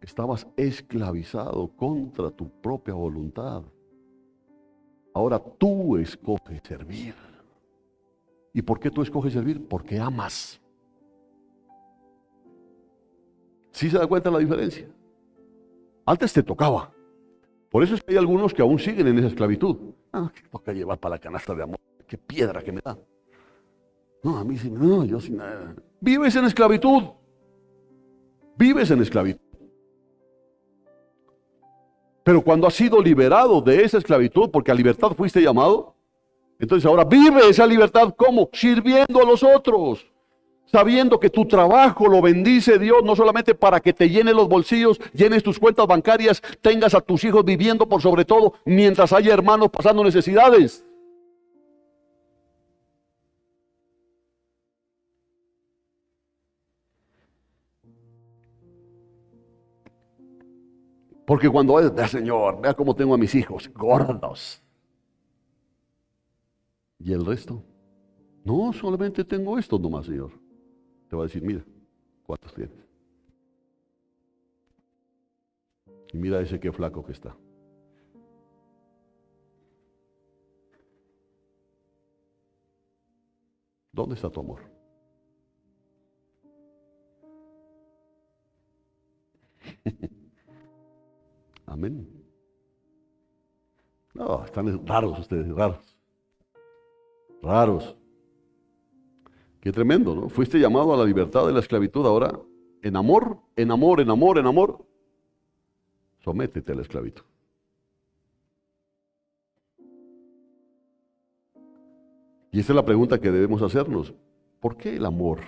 estabas esclavizado contra tu propia voluntad. Ahora tú escoges servir. ¿Y por qué tú escoges servir? Porque amas. ¿Sí se da cuenta la diferencia? Antes te tocaba. Por eso es que hay algunos que aún siguen en esa esclavitud. ¿Qué toca llevar para la canasta de amor? ¿Qué piedra que me da? No, a mí sí, no, yo sin nada. Vives en esclavitud. Vives en esclavitud. Pero cuando has sido liberado de esa esclavitud, porque a libertad fuiste llamado, entonces ahora vive esa libertad ¿cómo? Sirviendo a los otros. Sabiendo que tu trabajo lo bendice Dios, no solamente para que te llene los bolsillos, llenes tus cuentas bancarias, tengas a tus hijos viviendo por sobre todo, mientras haya hermanos pasando necesidades. Porque cuando vea, Señor, vea cómo tengo a mis hijos gordos. ¿Y el resto? No, solamente tengo estos nomás, Señor. Te va a decir, mira, ¿cuántos tienes? Y mira ese qué flaco que está. ¿Dónde está tu amor? Amén. No, están raros ustedes, raros. Raros. Qué tremendo, ¿no? Fuiste llamado a la libertad de la esclavitud. Ahora, en amor, en amor, en amor, en amor, sométete a la esclavitud. Y esta es la pregunta que debemos hacernos. ¿Por qué el amor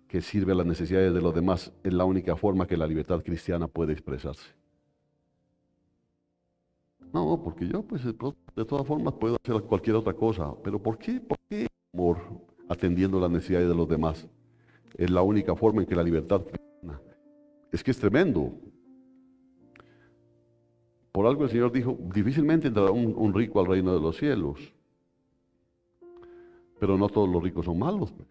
que sirve a las necesidades de los demás es la única forma que la libertad cristiana puede expresarse? No, porque yo pues de todas formas puedo hacer cualquier otra cosa. Pero ¿por qué? ¿Por qué el amor atendiendo las necesidades de los demás es la única forma en que la libertad cristiana? Es que es tremendo. Por algo el Señor dijo, difícilmente entrará un rico al reino de los cielos. Pero no todos los ricos son malos, pues.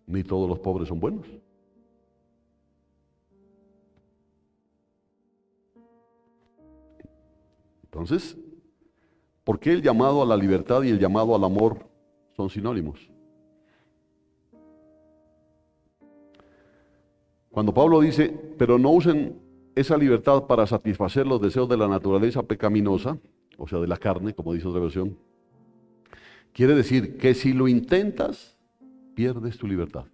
Ni todos los pobres son buenos. Entonces, ¿por qué el llamado a la libertad y el llamado al amor son sinónimos? Cuando Pablo dice, pero no usen esa libertad para satisfacer los deseos de la naturaleza pecaminosa, o sea, de la carne, como dice otra versión, quiere decir que si lo intentas, pierdes tu libertad.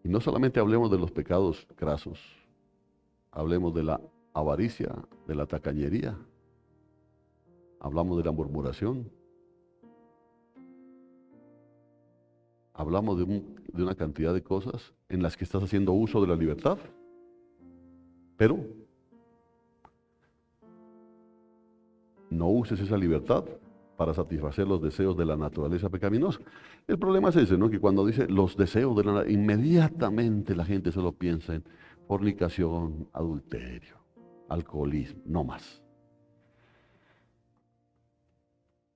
Y no solamente hablemos de los pecados grasos, hablemos de la avaricia, de la tacañería, hablamos de la murmuración, hablamos de una cantidad de cosas en las que estás haciendo uso de la libertad, pero no uses esa libertad para satisfacer los deseos de la naturaleza pecaminosa. El problema es ese, ¿no? Que cuando dice los deseos de la inmediatamente la gente solo piensa en fornicación, adulterio, alcoholismo, no más.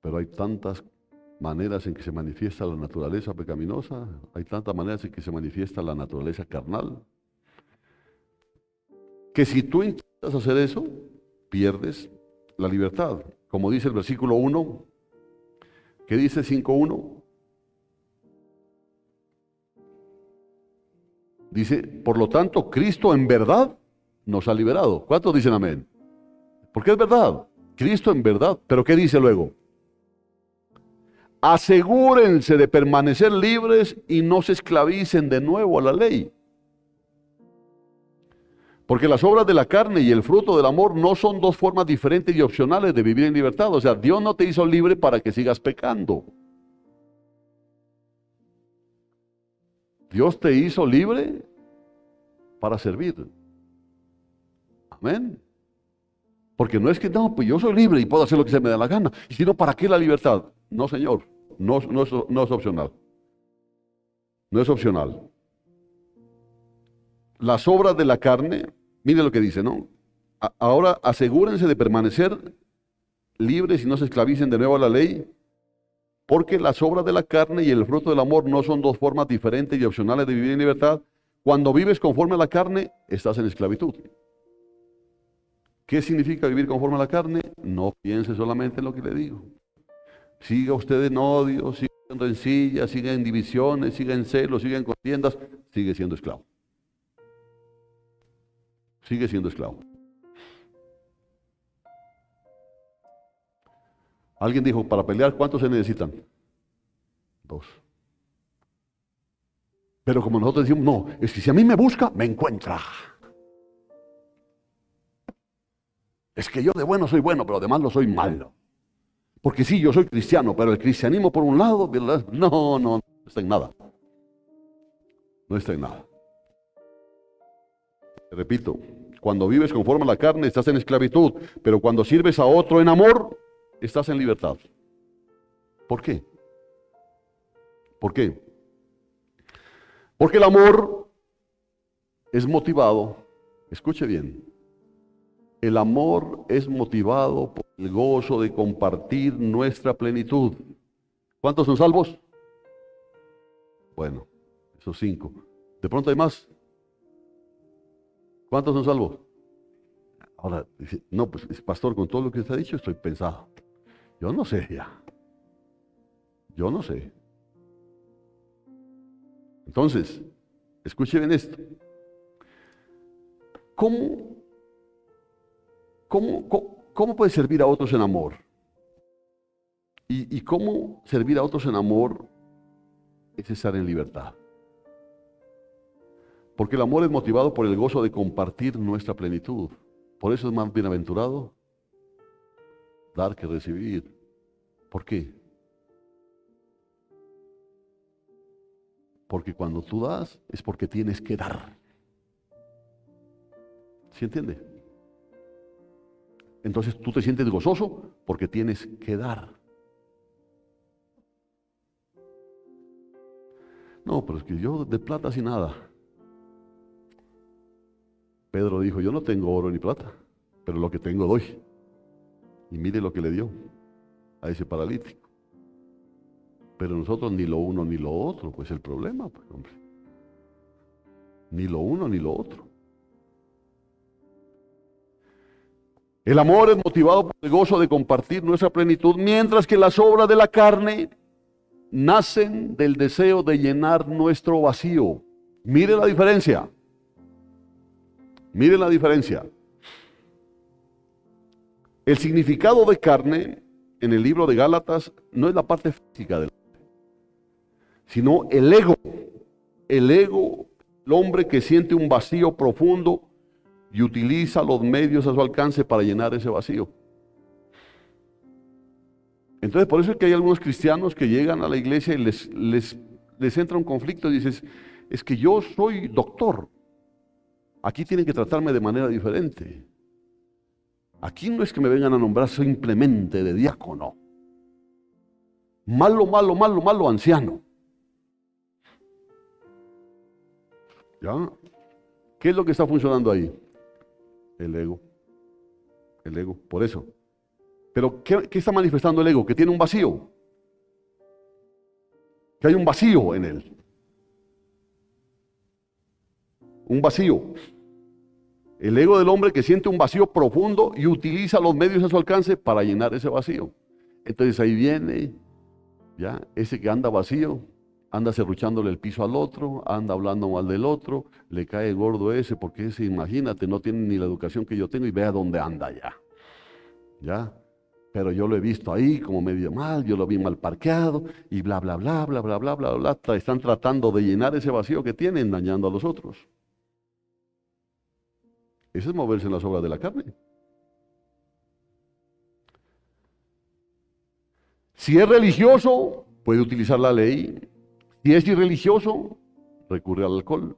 Pero hay tantas maneras en que se manifiesta la naturaleza pecaminosa, hay tantas maneras en que se manifiesta la naturaleza carnal, que si tú intentas hacer eso, pierdes la libertad. Como dice el versículo 1, ¿qué dice 5.1? Dice, por lo tanto, Cristo en verdad nos ha liberado. ¿Cuántos dicen amén? Porque es verdad, Cristo en verdad. ¿Pero qué dice luego? Asegúrense de permanecer libres y no se esclavicen de nuevo a la ley. Porque las obras de la carne y el fruto del amor no son dos formas diferentes y opcionales de vivir en libertad. O sea, Dios no te hizo libre para que sigas pecando. Dios te hizo libre para servir. Amén. Porque no es que, no, pues yo soy libre y puedo hacer lo que se me da la gana. Y si no, ¿para qué la libertad? No, Señor, no es opcional. No es opcional. Las obras de la carne, mire lo que dice, ¿no? Ahora asegúrense de permanecer libres y no se esclavicen de nuevo a la ley, porque las obras de la carne y el fruto del amor no son dos formas diferentes y opcionales de vivir en libertad. Cuando vives conforme a la carne, estás en esclavitud. ¿Qué significa vivir conforme a la carne? No piense solamente en lo que le digo. Siga usted en odio, siga en rencillas, siga en divisiones, siga en celos, siga en contiendas, sigue siendo esclavo. Sigue siendo esclavo. Alguien dijo, para pelear, ¿cuántos se necesitan? 2. Pero como nosotros decimos, no, es que si a mí me busca, me encuentra. Es que yo de bueno soy bueno, pero además lo soy malo. Porque sí, yo soy cristiano, pero el cristianismo por un lado, no está en nada. No está en nada. Repito, cuando vives conforme a la carne, estás en esclavitud, pero cuando sirves a otro en amor, estás en libertad. ¿Por qué? ¿Por qué? Porque el amor es motivado, escuche bien, el amor es motivado por el gozo de compartir nuestra plenitud. ¿Cuántos son salvos? Bueno, esos 5. ¿De pronto hay más? ¿Cuántos son salvos? Ahora, dice, no, pues pastor, con todo lo que usted ha dicho estoy pensado. Yo no sé ya. Yo no sé. Entonces, escuche bien esto. ¿Cómo ¿cómo puedes servir a otros en amor? ¿Y cómo servir a otros en amor es estar en libertad? Porque el amor es motivado por el gozo de compartir nuestra plenitud. Por eso es más bienaventurado dar que recibir. ¿Por qué? Porque cuando tú das es porque tienes que dar. ¿Sí entiende? Entonces tú te sientes gozoso porque tienes que dar. No, pero es que yo de plata sin nada. Pedro dijo, yo no tengo oro ni plata, pero lo que tengo doy. Y mire lo que le dio a ese paralítico. Pero nosotros ni lo uno ni lo otro, pues el problema, pues, hombre. Ni lo uno ni lo otro. El amor es motivado por el gozo de compartir nuestra plenitud, mientras que las obras de la carne nacen del deseo de llenar nuestro vacío. Mire la diferencia. Mire la diferencia. El significado de carne en el libro de Gálatas no es la parte física del hombre, sino el ego. El ego, el hombre que siente un vacío profundo y utiliza los medios a su alcance para llenar ese vacío. Entonces, por eso es que hay algunos cristianos que llegan a la iglesia y les entra un conflicto y dices, es que yo soy doctor. Aquí tienen que tratarme de manera diferente. Aquí no es que me vengan a nombrar simplemente de diácono. Malo, malo, malo, malo anciano. ¿Ya? ¿Qué es lo que está funcionando ahí? El ego. El ego, por eso. Pero ¿qué está manifestando el ego? Que tiene un vacío. Que hay un vacío en él. Un vacío. El ego del hombre que siente un vacío profundo y utiliza los medios a su alcance para llenar ese vacío. Entonces ahí viene, ya, ese que anda vacío, anda serruchándole el piso al otro, anda hablando mal del otro, le cae gordo ese, porque ese, imagínate, no tiene ni la educación que yo tengo y vea dónde anda ya. ¿Ya? Pero yo lo he visto ahí como medio mal, yo lo vi mal parqueado y bla, bla, bla, bla, bla, bla, bla, bla. Están tratando de llenar ese vacío que tienen, dañando a los otros. Eso es moverse en las obras de la carne. Si es religioso, puede utilizar la ley. Si es irreligioso, recurre al alcohol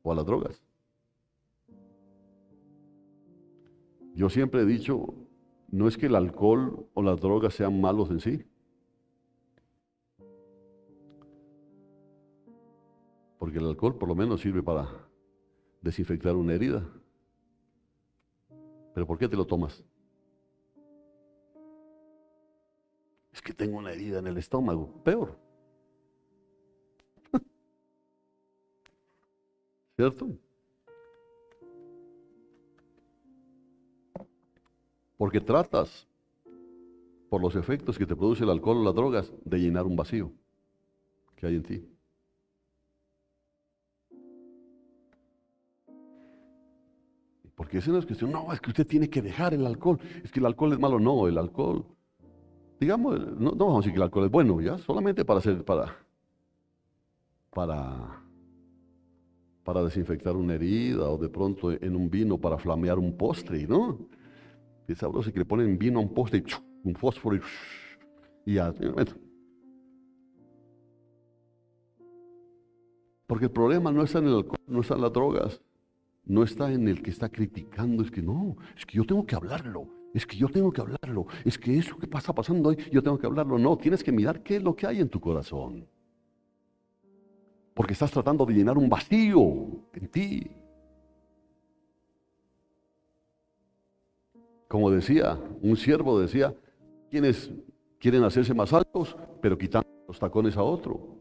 o a las drogas. Yo siempre he dicho, no es que el alcohol o las drogas sean malos en sí, porque el alcohol por lo menos sirve para desinfectar una herida. ¿Pero por qué te lo tomas? Es que tengo una herida en el estómago. Peor. ¿Cierto? Porque tratas, por los efectos que te produce el alcohol o las drogas, de llenar un vacío que hay en ti. Porque esa no es cuestión, no, es que usted tiene que dejar el alcohol, es que el alcohol es malo. No, el alcohol, digamos, no vamos a decir que el alcohol es bueno, ya, solamente para desinfectar una herida o de pronto en un vino para flamear un postre, ¿no? Es sabroso que le ponen vino a un postre y un fósforo y ya. Porque el problema no está en el alcohol, no está en las drogas, no está en el que está criticando, es que no, es que yo tengo que hablarlo, es que yo tengo que hablarlo, es que eso que está pasando hoy, yo tengo que hablarlo. No, tienes que mirar qué es lo que hay en tu corazón. Porque estás tratando de llenar un vacío en ti. Como decía, un siervo decía, quienes quieren hacerse más altos, pero quitan los tacones a otro.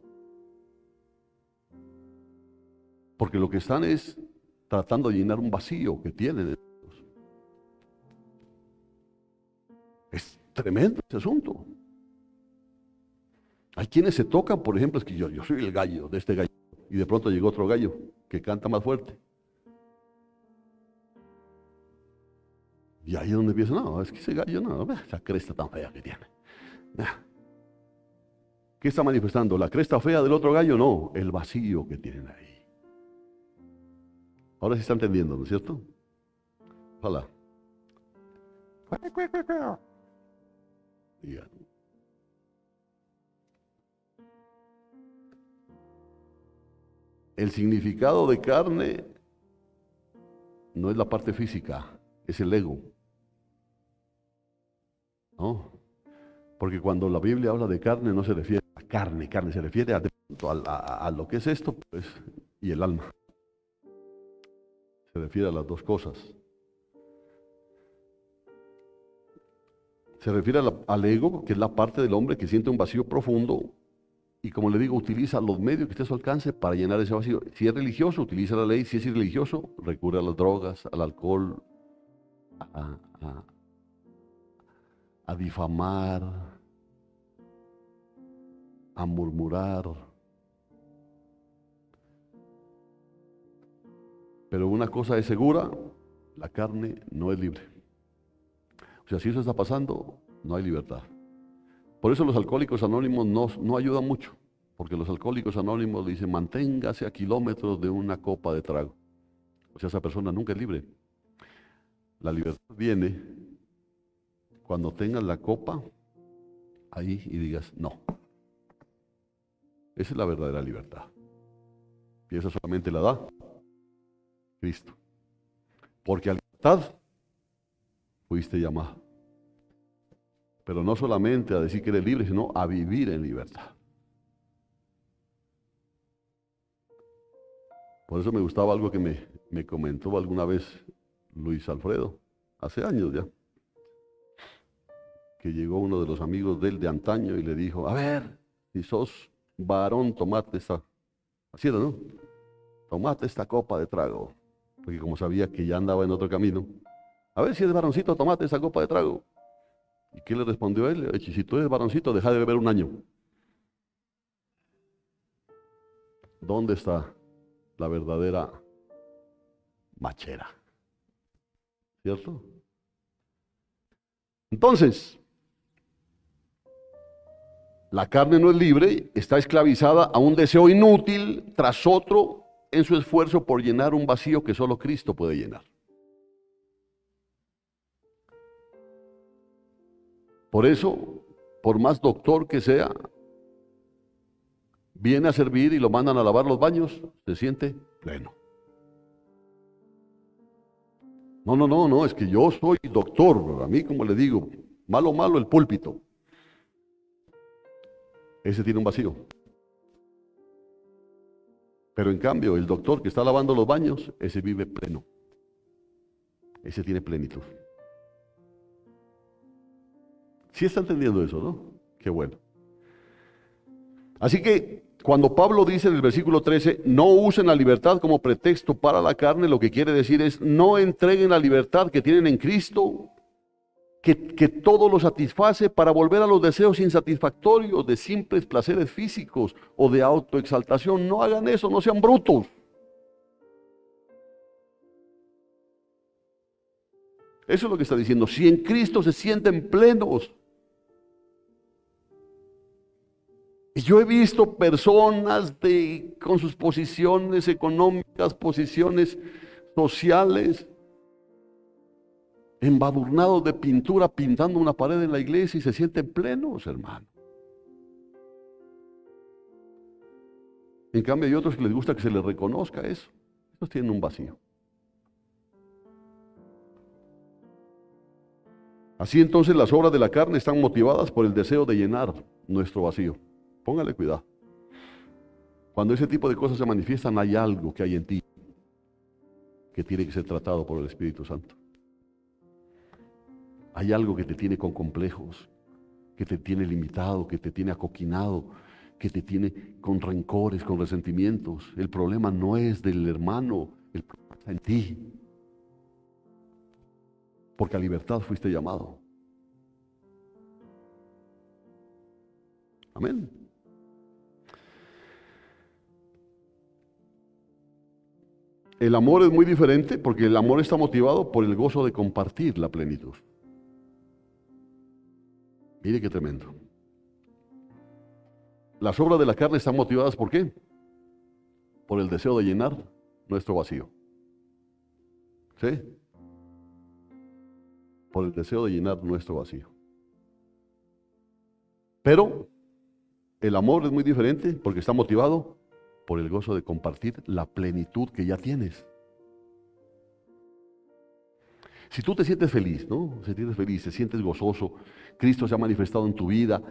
Porque lo que están es tratando de llenar un vacío que tienen ellos. Es tremendo ese asunto. Hay quienes se tocan, por ejemplo, es que yo soy el gallo de este gallo, y de pronto llegó otro gallo que canta más fuerte. Y ahí es donde empieza, no, es que ese gallo, no, ve esa cresta tan fea que tiene. Nah. ¿Qué está manifestando? ¿La cresta fea del otro gallo? No, el vacío que tienen ahí. Ahora sí está entendiendo, ¿no es cierto? Ojalá. Diga. El significado de carne no es la parte física, es el ego. ¿No? Porque cuando la Biblia habla de carne no se refiere a carne, se refiere a lo que es esto, pues, y el alma. Se refiere a las dos cosas. Se refiere al ego, que es la parte del hombre que siente un vacío profundo y, como le digo, utiliza los medios que esté a su alcance para llenar ese vacío. Si es religioso, utiliza la ley. Si es irreligioso, recurre a las drogas, al alcohol, a, a- a difamar, a murmurar. Pero una cosa es segura, la carne no es libre. O sea, si eso está pasando, no hay libertad. Por eso los alcohólicos anónimos no ayudan mucho, porque los alcohólicos anónimos dicen, manténgase a kilómetros de una copa de trago. O sea, esa persona nunca es libre. La libertad viene cuando tengas la copa ahí y digas, no. Esa es la verdadera libertad. Y esa solamente la da Cristo. Porque a libertad fuiste llamado. Pero no solamente a decir que eres libre, sino a vivir en libertad. Por eso me gustaba algo que me comentó alguna vez Luis Alfredo, hace años ya, que llegó uno de los amigos de él de antaño y le dijo, a ver, si sos varón, tomate esta, así era, ¿no? Tomate esta copa de trago, porque como sabía que ya andaba en otro camino, a ver si eres varoncito, tomate esta copa de trago. ¿Y qué le respondió él? Si tú eres varoncito, deja de beber un año. ¿Dónde está la verdadera machera? ¿Cierto? Entonces, la carne no es libre, está esclavizada a un deseo inútil tras otro en su esfuerzo por llenar un vacío que solo Cristo puede llenar. Por eso, por más doctor que sea, viene a servir y lo mandan a lavar los baños, se siente pleno. No, es que yo soy doctor, a mí como le digo, malo el púlpito. Ese tiene un vacío. Pero en cambio, el doctor que está lavando los baños, ese vive pleno. Ese tiene plenitud. ¿Sí está entendiendo eso, no? Qué bueno. Así que cuando Pablo dice en el versículo 13, no usen la libertad como pretexto para la carne, lo que quiere decir es, no entreguen la libertad que tienen en Cristo, que todo lo satisface para volver a los deseos insatisfactorios de simples placeres físicos o de autoexaltación. No hagan eso, no sean brutos. Eso es lo que está diciendo. Si en Cristo se sienten plenos. Y yo he visto personas con sus posiciones económicas, posiciones sociales, embadurnados de pintura, pintando una pared en la iglesia y se sienten plenos, hermano. En cambio hay otros que les gusta que se les reconozca eso. Estos tienen un vacío. Así entonces las obras de la carne están motivadas por el deseo de llenar nuestro vacío. Póngale cuidado. Cuando ese tipo de cosas se manifiestan, hay algo que hay en ti que tiene que ser tratado por el Espíritu Santo. Hay algo que te tiene con complejos, que te tiene limitado, que te tiene acoquinado, que te tiene con rencores, con resentimientos. El problema no es del hermano, el problema está en ti. Porque a libertad fuiste llamado. Amén. El amor es muy diferente porque el amor está motivado por el gozo de compartir la plenitud. Mire qué tremendo. Las obras de la carne están motivadas ¿por qué? Por el deseo de llenar nuestro vacío. ¿Sí? Por el deseo de llenar nuestro vacío. Pero el amor es muy diferente porque está motivado por el gozo de compartir la plenitud que ya tienes. Si tú te sientes feliz, ¿no? Te sientes feliz, te sientes gozoso, Cristo se ha manifestado en tu vida,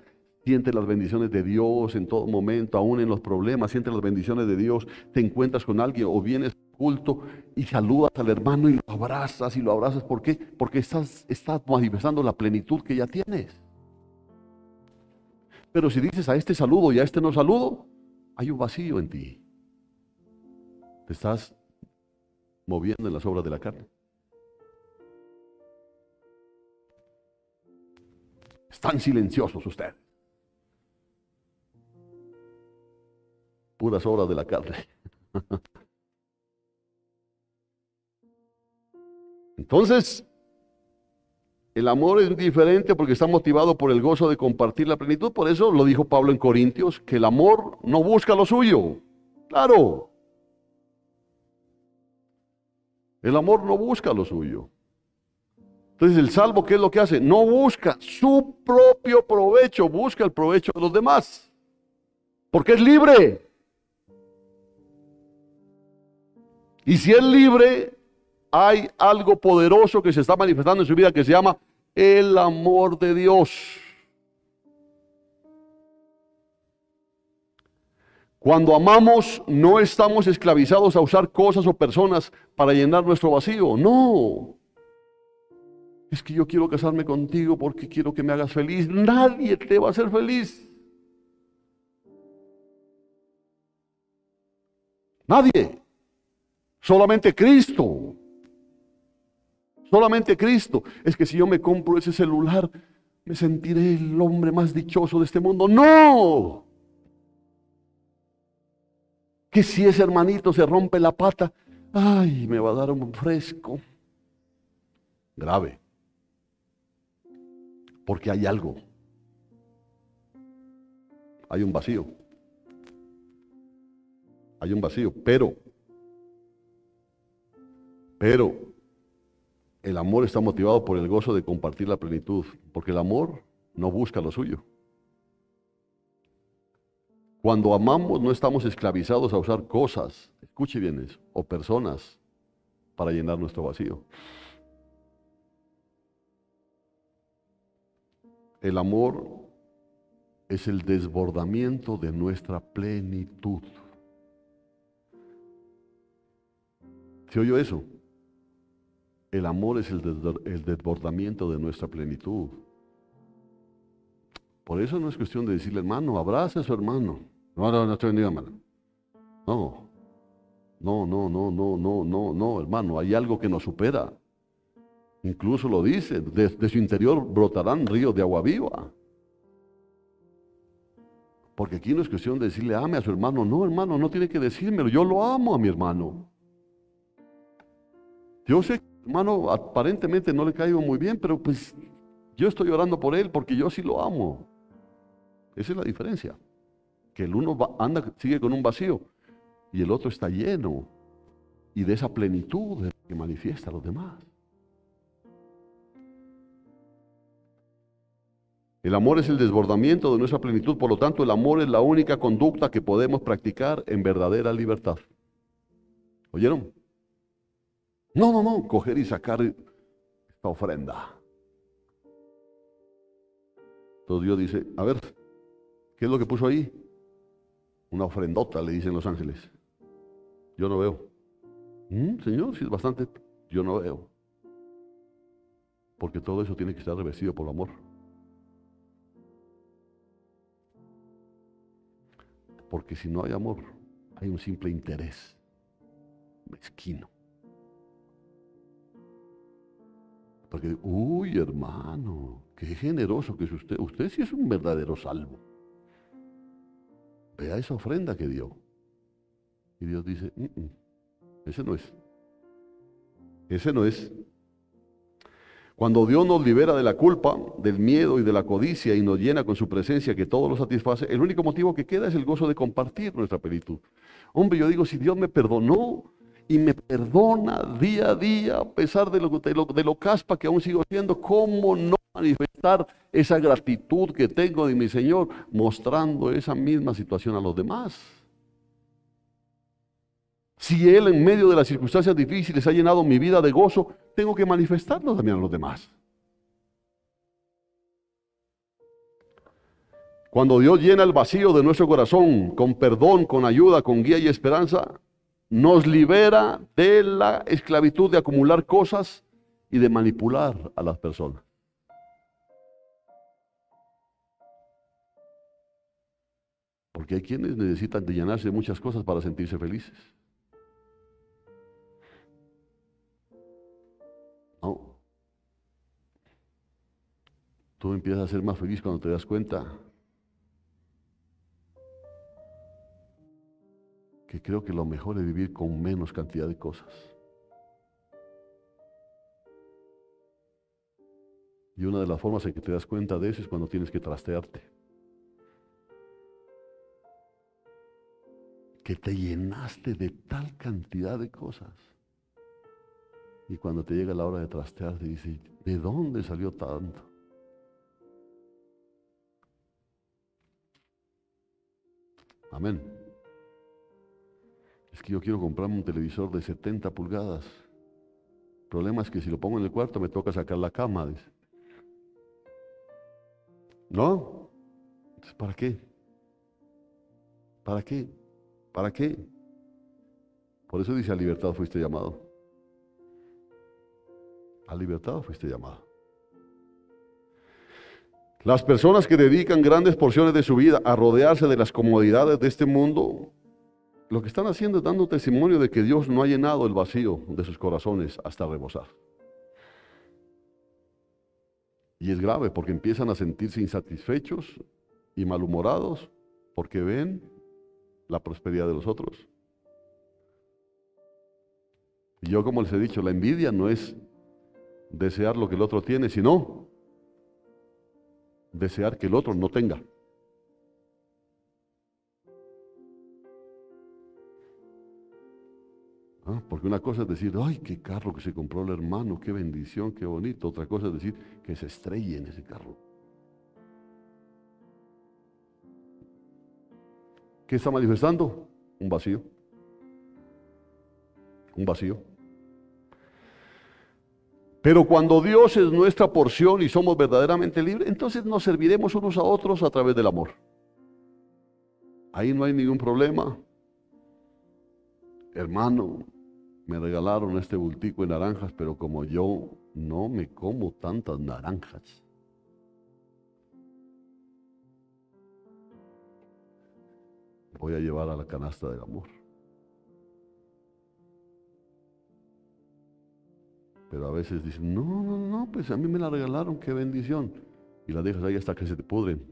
sientes las bendiciones de Dios en todo momento, aún en los problemas, sientes las bendiciones de Dios, te encuentras con alguien o vienes al culto y saludas al hermano y lo abrazas. ¿Por qué? Porque estás manifestando la plenitud que ya tienes. Pero si dices a este saludo y a este no saludo, hay un vacío en ti. Te estás moviendo en las obras de la carne. Están silenciosos ustedes. Puras obras de la carne. Entonces, el amor es diferente porque está motivado por el gozo de compartir la plenitud. Por eso lo dijo Pablo en Corintios, que el amor no busca lo suyo. Claro. El amor no busca lo suyo. Entonces el salvo, ¿qué es lo que hace? No busca su propio provecho, busca el provecho de los demás. Porque es libre. Y si es libre, hay algo poderoso que se está manifestando en su vida que se llama el amor de Dios. Cuando amamos, no estamos esclavizados a usar cosas o personas para llenar nuestro vacío. No. Es que yo quiero casarme contigo porque quiero que me hagas feliz. Nadie te va a hacer feliz. Nadie. Solamente Cristo. Solamente Cristo. Es que si yo me compro ese celular, me sentiré el hombre más dichoso de este mundo. ¡No! Que si ese hermanito se rompe la pata, ¡ay! Me va a dar un fresco. Grave. Porque hay algo. Hay un vacío. Hay un vacío. Pero el amor está motivado por el gozo de compartir la plenitud. Porque el amor no busca lo suyo. Cuando amamos no estamos esclavizados a usar cosas, escuche bien eso, o personas para llenar nuestro vacío. El amor es el desbordamiento de nuestra plenitud. ¿Se oyó eso? El amor es el desbordamiento de nuestra plenitud. Por eso no es cuestión de decirle, hermano, abrace a su hermano. No te bendiga, hermano. No, hermano, hay algo que nos supera. Incluso lo dice, de su interior brotarán ríos de agua viva. Porque aquí no es cuestión de decirle ame a su hermano. No, hermano, no tiene que decírmelo. Yo lo amo a mi hermano. Yo sé que hermano aparentemente no le caigo muy bien, pero pues yo estoy orando por él porque yo sí lo amo. Esa es la diferencia. Que el uno sigue con un vacío y el otro está lleno. Y de esa plenitud que manifiesta a los demás. El amor es el desbordamiento de nuestra plenitud, por lo tanto el amor es la única conducta que podemos practicar en verdadera libertad. ¿Oyeron? No, coger y sacar esta ofrenda. Entonces Dios dice, a ver, ¿qué es lo que puso ahí? Una ofrendota, le dicen los ángeles. Yo no veo. Señor, si es bastante, yo no veo. Porque todo eso tiene que estar revestido por amor. Porque si no hay amor, hay un simple interés mezquino. Porque, uy, hermano, qué generoso que es usted. Usted sí es un verdadero salvo. Vea esa ofrenda que dio. Y Dios dice, ese no es. Ese no es. Cuando Dios nos libera de la culpa, del miedo y de la codicia y nos llena con su presencia que todo lo satisface, el único motivo que queda es el gozo de compartir nuestra plenitud. Hombre, yo digo, si Dios me perdonó y me perdona día a día, a pesar de lo caspa que aún sigo siendo, ¿cómo no manifestar esa gratitud que tengo de mi Señor mostrando esa misma situación a los demás? Si Él en medio de las circunstancias difíciles ha llenado mi vida de gozo, tengo que manifestarlo también a los demás. Cuando Dios llena el vacío de nuestro corazón con perdón, con ayuda, con guía y esperanza, nos libera de la esclavitud de acumular cosas y de manipular a las personas. Porque hay quienes necesitan de llenarse de muchas cosas para sentirse felices. No. Tú empiezas a ser más feliz cuando te das cuenta que creo que lo mejor es vivir con menos cantidad de cosas. Y una de las formas en que te das cuenta de eso es cuando tienes que trastearte. Que te llenaste de tal cantidad de cosas. Y cuando te llega la hora de trastear, te dices, ¿de dónde salió tanto? Amén. Es que yo quiero comprarme un televisor de 70 pulgadas. El problema es que si lo pongo en el cuarto me toca sacar la cama. Dice. ¿No? Entonces, ¿para qué? ¿Para qué? ¿Para qué? Por eso dice, a libertad fuiste llamado. A libertad fuiste llamado. Las personas que dedican grandes porciones de su vida a rodearse de las comodidades de este mundo, lo que están haciendo es dando testimonio de que Dios no ha llenado el vacío de sus corazones hasta rebosar. Y es grave porque empiezan a sentirse insatisfechos y malhumorados porque ven la prosperidad de los otros. Y yo, como les he dicho, la envidia no es desear lo que el otro tiene, sino desear que el otro no tenga. Porque una cosa es decir, ay, qué carro que se compró el hermano, qué bendición, qué bonito. Otra cosa es decir, que se estrelle en ese carro. ¿Qué está manifestando? Un vacío. Un vacío. Pero cuando Dios es nuestra porción y somos verdaderamente libres, entonces nos serviremos unos a otros a través del amor. Ahí no hay ningún problema. Hermano, me regalaron este bultico de naranjas, pero como yo no me como tantas naranjas, voy a llevar a la canasta del amor. Pero a veces dicen, no, pues a mí me la regalaron, qué bendición. Y la dejas ahí hasta que se te pudren.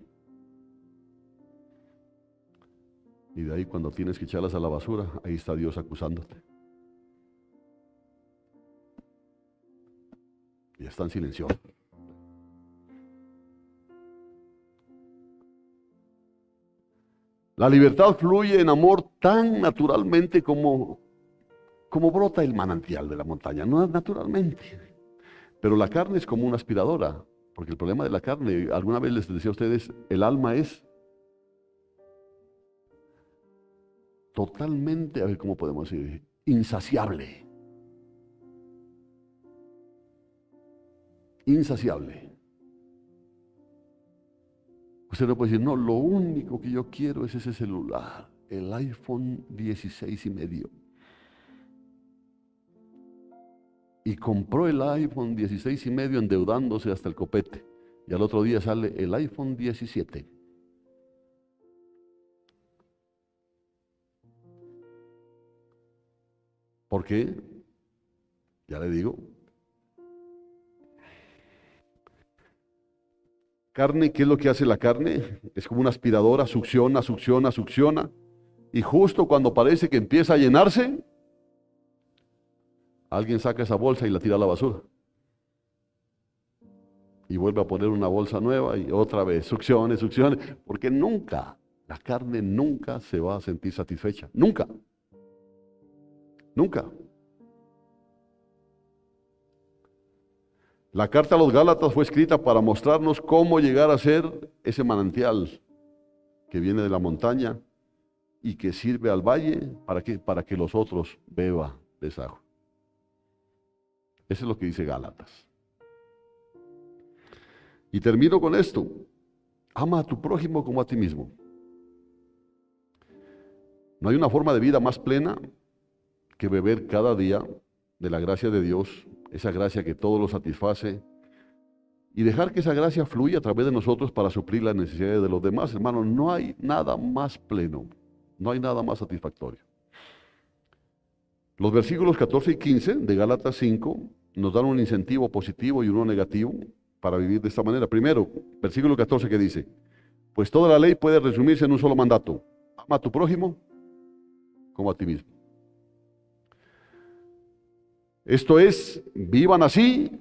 Y de ahí cuando tienes que echarlas a la basura, ahí está Dios acusándote. Y están silenciosos. La libertad fluye en amor tan naturalmente como brota el manantial de la montaña, no naturalmente. Pero la carne es como una aspiradora, porque el problema de la carne, alguna vez les decía a ustedes, el alma es totalmente, a ver cómo podemos decir, insaciable. Insaciable. Usted no puede decir, no, lo único que yo quiero es ese celular, el iPhone 16 y medio. Y compró el iPhone 16 y medio endeudándose hasta el copete. Y al otro día sale el iPhone 17. ¿Por qué? Ya le digo. Carne, ¿qué es lo que hace la carne? Es como una aspiradora, succiona. Y justo cuando parece que empieza a llenarse, Alguien saca esa bolsa y la tira a la basura. Y vuelve a poner una bolsa nueva y otra vez, succiones, succiones, porque nunca, la carne nunca se va a sentir satisfecha. Nunca. Nunca. La carta a los Gálatas fue escrita para mostrarnos cómo llegar a ser ese manantial que viene de la montaña y que sirve al valle para que los otros beban de esa agua. Eso es lo que dice Gálatas. Y termino con esto. Ama a tu prójimo como a ti mismo. No hay una forma de vida más plena que beber cada día de la gracia de Dios, esa gracia que todo lo satisface, y dejar que esa gracia fluya a través de nosotros para suplir las necesidades de los demás. Hermano, no hay nada más pleno, no hay nada más satisfactorio. Los versículos 14 y 15 de Gálatas 5 nos dan un incentivo positivo y uno negativo para vivir de esta manera. Primero, versículo 14 que dice, pues toda la ley puede resumirse en un solo mandato. Ama a tu prójimo como a ti mismo. Esto es, vivan así,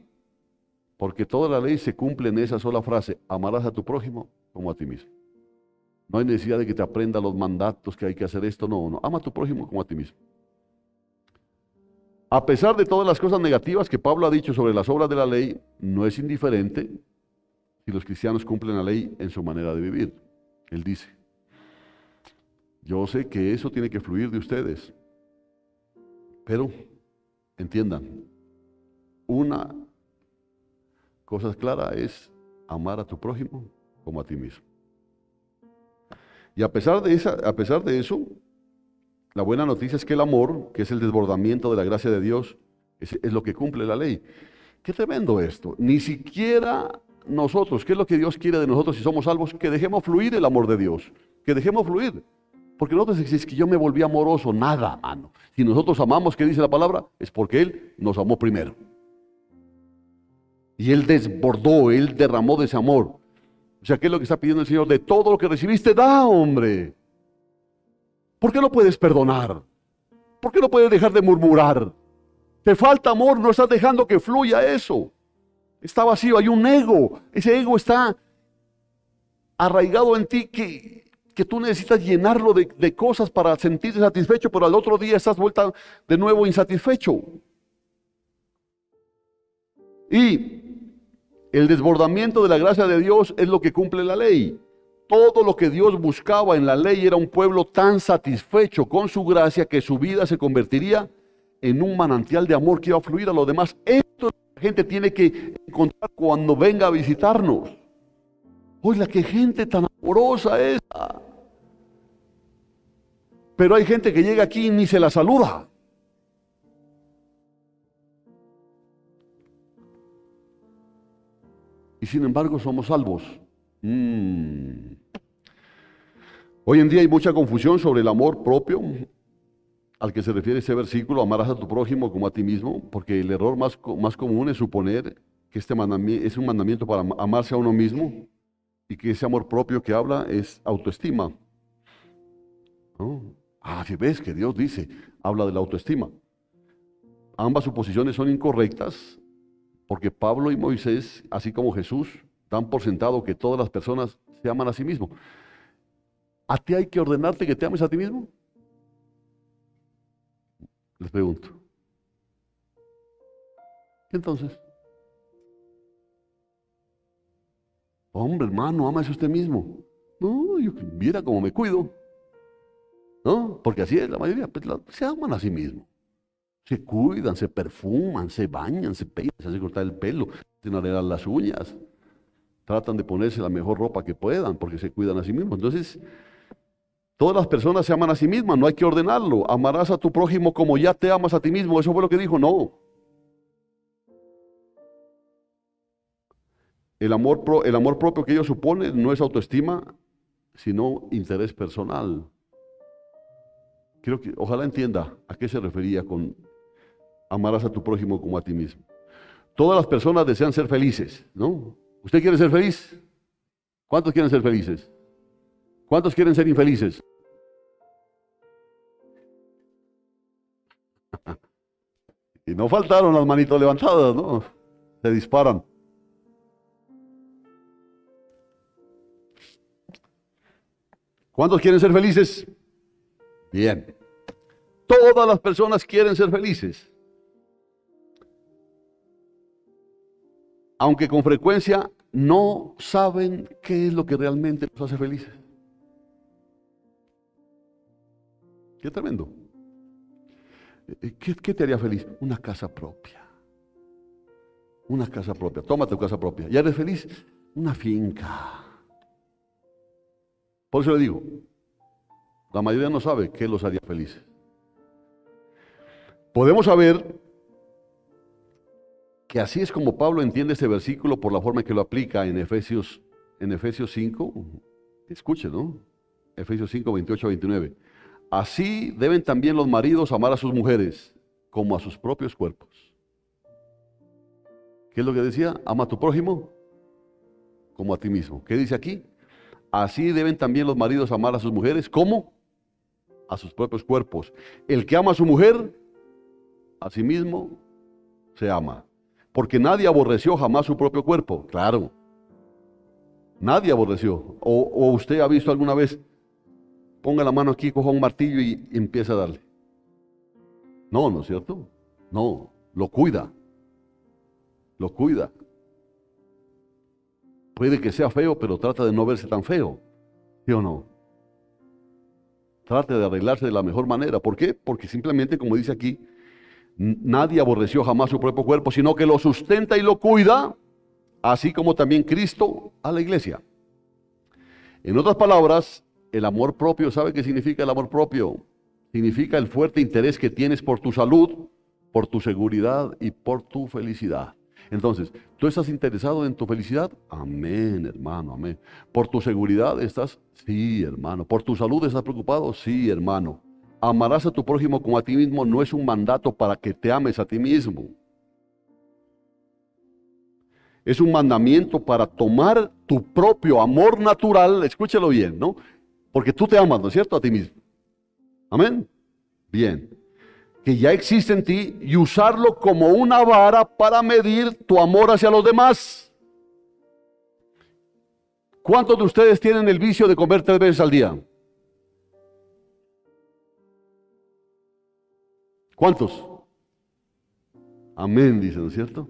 porque toda la ley se cumple en esa sola frase, amarás a tu prójimo como a ti mismo. No hay necesidad de que te aprenda los mandatos, que hay que hacer esto, no, ama a tu prójimo como a ti mismo. A pesar de todas las cosas negativas que Pablo ha dicho sobre las obras de la ley, no es indiferente si los cristianos cumplen la ley en su manera de vivir. Él dice, yo sé que eso tiene que fluir de ustedes, pero entiendan, una cosa clara es amar a tu prójimo como a ti mismo. Y a pesar de eso, la buena noticia es que el amor, que es el desbordamiento de la gracia de Dios, es lo que cumple la ley. Qué tremendo esto. Ni siquiera nosotros, ¿qué es lo que Dios quiere de nosotros si somos salvos? Que dejemos fluir el amor de Dios. Que dejemos fluir. Porque nosotros decimos que yo me volví amoroso. Nada, mano. Si nosotros amamos, ¿qué dice la palabra? Es porque Él nos amó primero. Y Él desbordó, Él derramó de ese amor. O sea, ¿qué es lo que está pidiendo el Señor? De todo lo que recibiste, da, hombre. ¿Por qué no puedes perdonar? ¿Por qué no puedes dejar de murmurar? Te falta amor, no estás dejando que fluya eso. Está vacío, hay un ego. Ese ego está arraigado en ti que tú necesitas llenarlo de cosas para sentirte satisfecho, pero al otro día estás vuelta de nuevo insatisfecho. Y el desbordamiento de la gracia de Dios es lo que cumple la ley. Todo lo que Dios buscaba en la ley era un pueblo tan satisfecho con su gracia que su vida se convertiría en un manantial de amor que iba a fluir a los demás. Esto la gente tiene que encontrar cuando venga a visitarnos. Oiga, qué gente tan amorosa esa. Pero hay gente que llega aquí y ni se la saluda. Y sin embargo somos salvos. Hoy en día hay mucha confusión sobre el amor propio al que se refiere ese versículo, amarás a tu prójimo como a ti mismo, porque el error más común es suponer que este mandamiento es un mandamiento para amarse a uno mismo y que ese amor propio que habla es autoestima. ¿No? Si ves que Dios dice, habla de la autoestima. Ambas suposiciones son incorrectas porque Pablo y Moisés, así como Jesús, dan por sentado que todas las personas se aman a sí mismos. ¿A ti hay que ordenarte que te ames a ti mismo? Les pregunto. Entonces, hombre, hermano, ámase usted mismo. No, yo viera cómo me cuido. ¿No? Porque así es la mayoría, pues, se aman a sí mismos. Se cuidan, se perfuman, se bañan, se peinan, se hacen cortar el pelo, se arreglan las uñas. Tratan de ponerse la mejor ropa que puedan porque se cuidan a sí mismos. Entonces, todas las personas se aman a sí mismas, no hay que ordenarlo. Amarás a tu prójimo como ya te amas a ti mismo. Eso fue lo que dijo, no. El amor propio que ellos suponen no es autoestima, sino interés personal. Ojalá entienda a qué se refería con amarás a tu prójimo como a ti mismo. Todas las personas desean ser felices, ¿no? ¿Usted quiere ser feliz? ¿Cuántos quieren ser felices? ¿Cuántos quieren ser infelices? Y no faltaron las manitos levantadas, ¿no? Se disparan. ¿Cuántos quieren ser felices? Bien. Todas las personas quieren ser felices. Aunque con frecuencia no saben qué es lo que realmente los hace felices. Qué tremendo. ¿Qué te haría feliz? Una casa propia. Una casa propia. Toma tu casa propia. ¿Ya eres feliz? Una finca. Por eso le digo, la mayoría no sabe qué los haría felices. Podemos saber que así es como Pablo entiende este versículo por la forma en que lo aplica en Efesios 5. Escuchen, ¿no? Efesios 5, 28 a 29. Así deben también los maridos amar a sus mujeres como a sus propios cuerpos. ¿Qué es lo que decía? Ama a tu prójimo como a ti mismo. ¿Qué dice aquí? Así deben también los maridos amar a sus mujeres como a sus propios cuerpos. El que ama a su mujer, a sí mismo se ama. Porque nadie aborreció jamás su propio cuerpo. Claro. Nadie aborreció. O usted ha visto alguna vez, ponga la mano aquí, coja un martillo y empieza a darle. No, ¿no es cierto? No, lo cuida. Lo cuida. Puede que sea feo, pero trata de no verse tan feo. ¿Sí o no? Trate de arreglarse de la mejor manera. ¿Por qué? Porque simplemente, como dice aquí, nadie aborreció jamás su propio cuerpo, sino que lo sustenta y lo cuida, así como también Cristo a la iglesia. En otras palabras, el amor propio, ¿sabe qué significa el amor propio? Significa el fuerte interés que tienes por tu salud, por tu seguridad y por tu felicidad. Entonces, ¿tú estás interesado en tu felicidad? Amén, hermano, amén. ¿Por tu seguridad estás? Sí, hermano. ¿Por tu salud estás preocupado? Sí, hermano. Amarás a tu prójimo como a ti mismo no es un mandato para que te ames a ti mismo. Es un mandamiento para tomar tu propio amor natural, escúchelo bien, ¿no? Porque tú te amas, ¿no es cierto? A ti mismo. Amén. Bien. Que ya existe en ti y usarlo como una vara para medir tu amor hacia los demás. ¿Cuántos de ustedes tienen el vicio de comer 3 veces al día? ¿Cuántos? Amén, dicen, ¿no es cierto?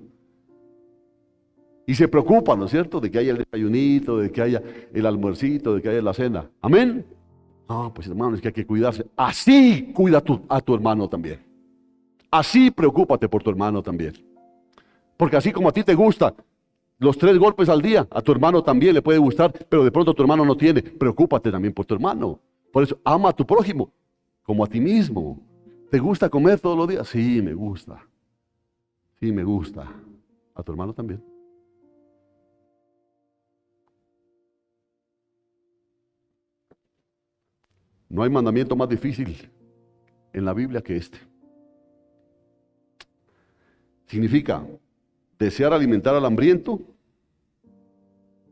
Y se preocupan, ¿no es cierto? De que haya el desayunito, de que haya el almuercito, de que haya la cena. Amén. No, pues hermano, es que hay que cuidarse. Así cuida a tu hermano también. Así preocúpate por tu hermano también. Porque así como a ti te gusta los 3 golpes al día, a tu hermano también le puede gustar, pero de pronto tu hermano no tiene. Preocúpate también por tu hermano. Por eso, ama a tu prójimo como a ti mismo. ¿Te gusta comer todos los días? Sí, me gusta. Sí, me gusta. A tu hermano también. No hay mandamiento más difícil en la Biblia que este. Significa desear alimentar al hambriento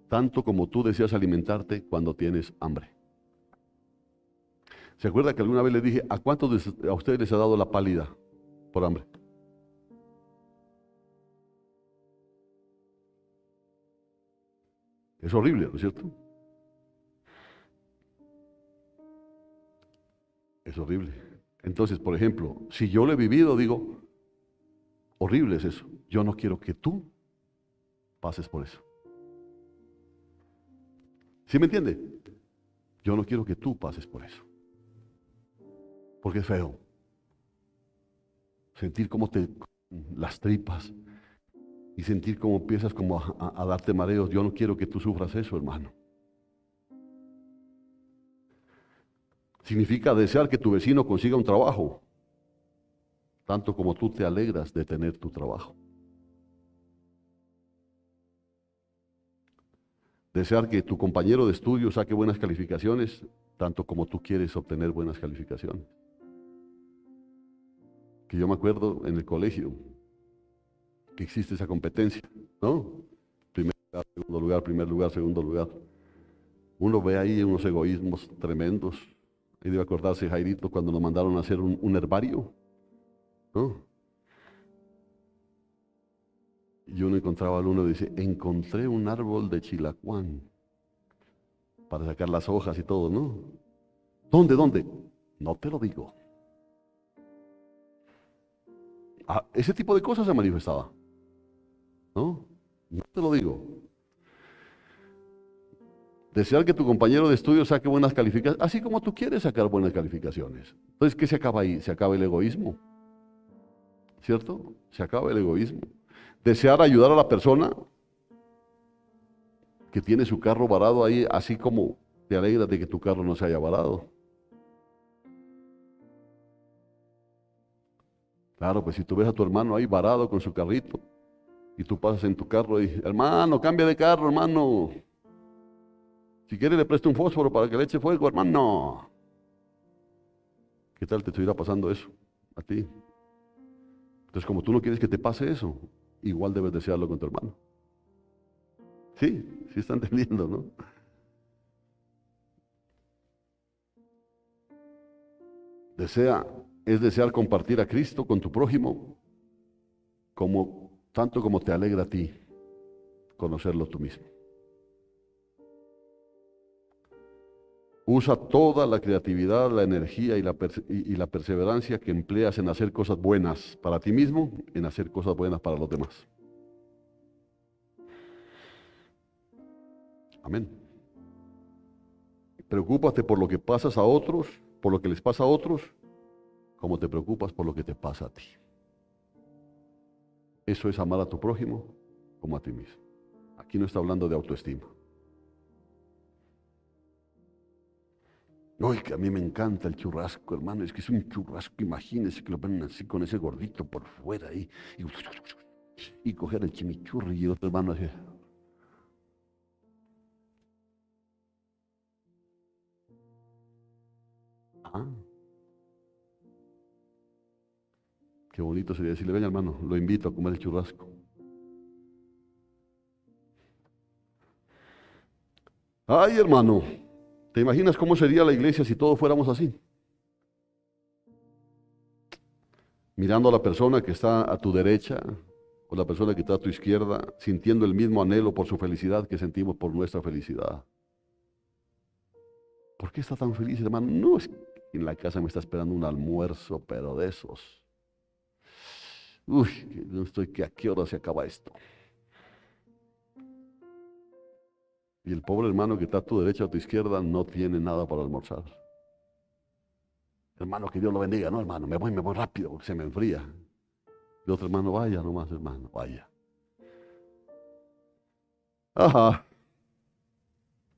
tanto como tú deseas alimentarte cuando tienes hambre. ¿Se acuerda que alguna vez les dije, ¿a cuántos a ustedes les ha dado la pálida por hambre? Es horrible, ¿no es cierto? Es horrible. Entonces, por ejemplo, si yo lo he vivido, digo, horrible es eso. Yo no quiero que tú pases por eso. ¿Sí me entiende? Yo no quiero que tú pases por eso. Porque es feo. Sentir cómo te las tripas y sentir cómo empiezas como a darte mareos. Yo no quiero que tú sufras eso, hermano. Significa desear que tu vecino consiga un trabajo, tanto como tú te alegras de tener tu trabajo. Desear que tu compañero de estudio saque buenas calificaciones, tanto como tú quieres obtener buenas calificaciones. Que yo me acuerdo en el colegio que existe esa competencia, ¿no? Primer lugar, segundo lugar, primer lugar, segundo lugar. Uno ve ahí unos egoísmos tremendos. Y debe acordarse Jairito cuando nos mandaron a hacer un herbario, ¿no? Y uno encontraba al uno y dice, encontré un árbol de chilacuán para sacar las hojas y todo, ¿no? ¿Dónde, dónde? No te lo digo. Ah, ese tipo de cosas se manifestaba, ¿no? No te lo digo. Desear que tu compañero de estudio saque buenas calificaciones, así como tú quieres sacar buenas calificaciones. Entonces, ¿qué se acaba ahí? Se acaba el egoísmo, ¿cierto? Se acaba el egoísmo. Desear ayudar a la persona que tiene su carro varado ahí, así como te alegras de que tu carro no se haya varado. Claro, pues si tú ves a tu hermano ahí varado con su carrito y tú pasas en tu carro y, hermano, cambia de carro, hermano. Si quiere le presto un fósforo para que le eche fuego, hermano. ¿Qué tal te estuviera pasando eso a ti? Entonces, como tú no quieres que te pase eso, igual debes desearlo con tu hermano. Sí, sí está entendiendo, ¿no? Es desear compartir a Cristo con tu prójimo, tanto como te alegra a ti conocerlo tú mismo. Usa toda la creatividad, la energía y la perseverancia que empleas en hacer cosas buenas para ti mismo, en hacer cosas buenas para los demás. Amén. Preocúpate por lo que pasas a otros, por lo que les pasa a otros, como te preocupas por lo que te pasa a ti. Eso es amar a tu prójimo como a ti mismo. Aquí no está hablando de autoestima. Uy, que a mí me encanta el churrasco, hermano. Es que es un churrasco, imagínense que lo ponen así con ese gordito por fuera ahí. Y coger el chimichurri y el otro hermano así. Ah, qué bonito sería decirle, venga hermano, lo invito a comer el churrasco. Ay, hermano, ¿te imaginas cómo sería la iglesia si todos fuéramos así? Mirando a la persona que está a tu derecha o la persona que está a tu izquierda, sintiendo el mismo anhelo por su felicidad que sentimos por nuestra felicidad. ¿Por qué está tan feliz, hermano? No, es que en la casa me está esperando un almuerzo, pero de esos. Uy, no estoy que a qué hora se acaba esto. Y el pobre hermano que está a tu derecha o a tu izquierda no tiene nada para almorzar. Hermano, que Dios lo bendiga. No, hermano, me voy rápido porque se me enfría. Y otro hermano, vaya nomás, hermano, vaya. Ajá.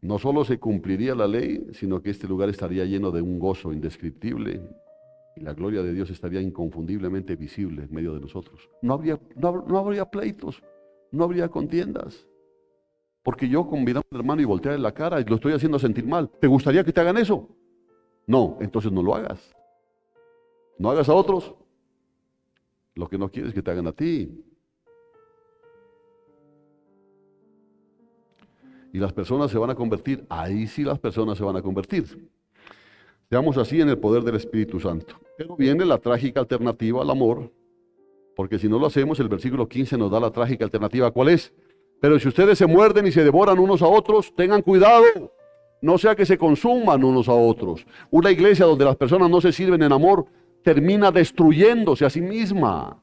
No solo se cumpliría la ley, sino que este lugar estaría lleno de un gozo indescriptible y la gloria de Dios estaría inconfundiblemente visible en medio de nosotros. No habría pleitos, no habría contiendas. Porque yo con mirar al hermano y voltear en la cara y lo estoy haciendo sentir mal. ¿Te gustaría que te hagan eso? No, entonces no lo hagas. No hagas a otros lo que no quieres que te hagan a ti. Y las personas se van a convertir. Ahí sí las personas se van a convertir. Seamos así en el poder del Espíritu Santo. Pero viene la trágica alternativa al amor. Porque si no lo hacemos, el versículo 15 nos da la trágica alternativa. ¿Cuál es? Pero si ustedes se muerden y se devoran unos a otros, tengan cuidado. No sea que se consuman unos a otros. Una iglesia donde las personas no se sirven en amor termina destruyéndose a sí misma.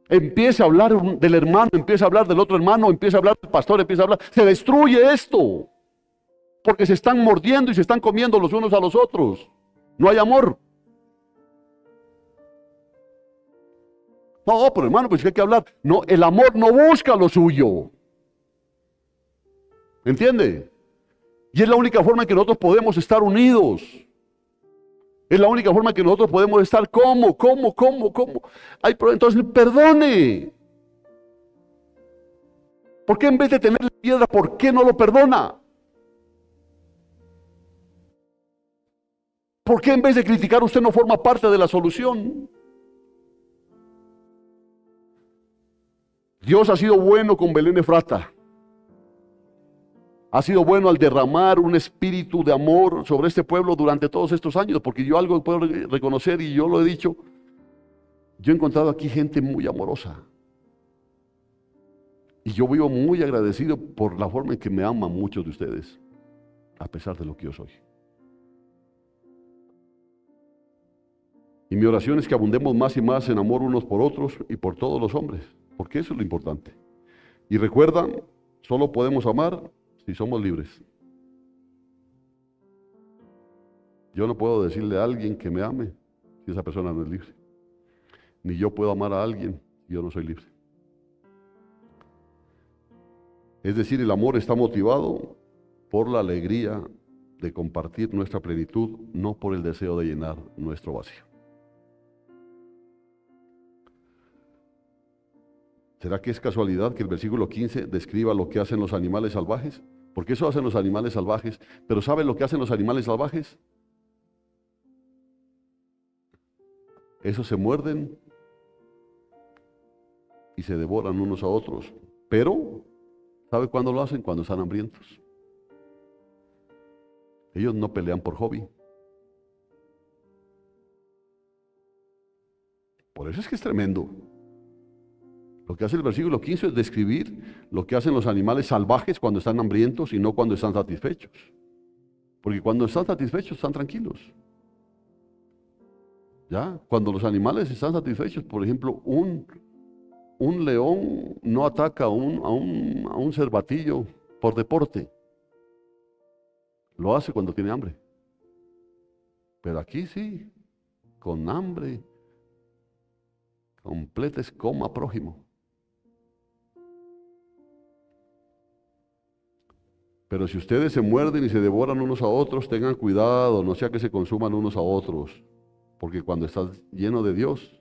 Empieza a hablar del hermano, empieza a hablar del otro hermano, empieza a hablar del pastor, empieza a hablar. Se destruye esto. Porque se están mordiendo y se están comiendo los unos a los otros. No hay amor. No, pero hermano, pues hay que hablar. No, el amor no busca lo suyo. ¿Entiende? Y es la única forma en que nosotros podemos estar unidos. Es la única forma en que nosotros podemos estar. ¿Cómo? Entonces, perdone. ¿Por qué en vez de tenerle piedra, por qué no lo perdona? ¿Por qué en vez de criticar usted no forma parte de la solución? Dios ha sido bueno con Belén Efrata. Ha sido bueno al derramar un espíritu de amor sobre este pueblo durante todos estos años, porque yo algo puedo reconocer y yo lo he dicho. Yo he encontrado aquí gente muy amorosa. Y yo vivo muy agradecido por la forma en que me aman muchos de ustedes, a pesar de lo que yo soy. Y mi oración es que abundemos más y más en amor unos por otros y por todos los hombres, porque eso es lo importante. Y recuerda, solo podemos amar si somos libres. Yo no puedo decirle a alguien que me ame si esa persona no es libre. Ni yo puedo amar a alguien si yo no soy libre. Es decir, el amor está motivado por la alegría de compartir nuestra plenitud, no por el deseo de llenar nuestro vacío. ¿Será que es casualidad que el versículo 15 describa lo que hacen los animales salvajes? Porque eso hacen los animales salvajes. Pero ¿saben lo que hacen los animales salvajes? Esos se muerden y se devoran unos a otros. Pero, ¿sabe cuándo lo hacen? Cuando están hambrientos. Ellos no pelean por hobby. Por eso es que es tremendo. Lo que hace el versículo 15 es describir lo que hacen los animales salvajes cuando están hambrientos y no cuando están satisfechos. Porque cuando están satisfechos están tranquilos. ¿Ya? Cuando los animales están satisfechos, por ejemplo, un león no ataca a un cervatillo por deporte. Lo hace cuando tiene hambre. Pero aquí sí, con hambre, completa es coma prójimo. Pero si ustedes se muerden y se devoran unos a otros, tengan cuidado, no sea que se consuman unos a otros. Porque cuando estás lleno de Dios,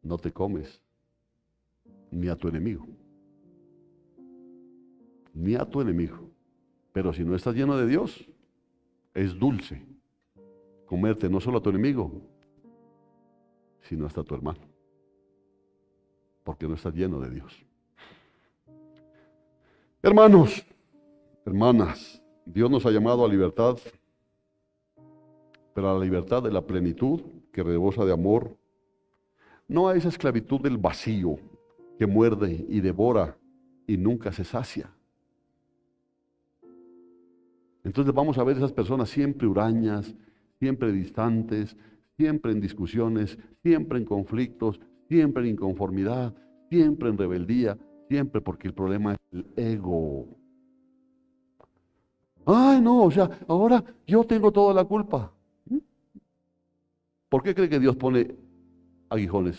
no te comes ni a tu enemigo. Ni a tu enemigo. Pero si no estás lleno de Dios, es dulce comerte no solo a tu enemigo, sino hasta a tu hermano. Porque no estás lleno de Dios. Hermanos, hermanas, Dios nos ha llamado a libertad, pero a la libertad de la plenitud que rebosa de amor, no a esa esclavitud del vacío que muerde y devora y nunca se sacia. Entonces vamos a ver esas personas siempre hurañas, siempre distantes, siempre en discusiones, siempre en conflictos, siempre en inconformidad, siempre en rebeldía, siempre porque el problema es el ego. Ay, no, o sea, ahora yo tengo toda la culpa. ¿Por qué cree que Dios pone aguijones?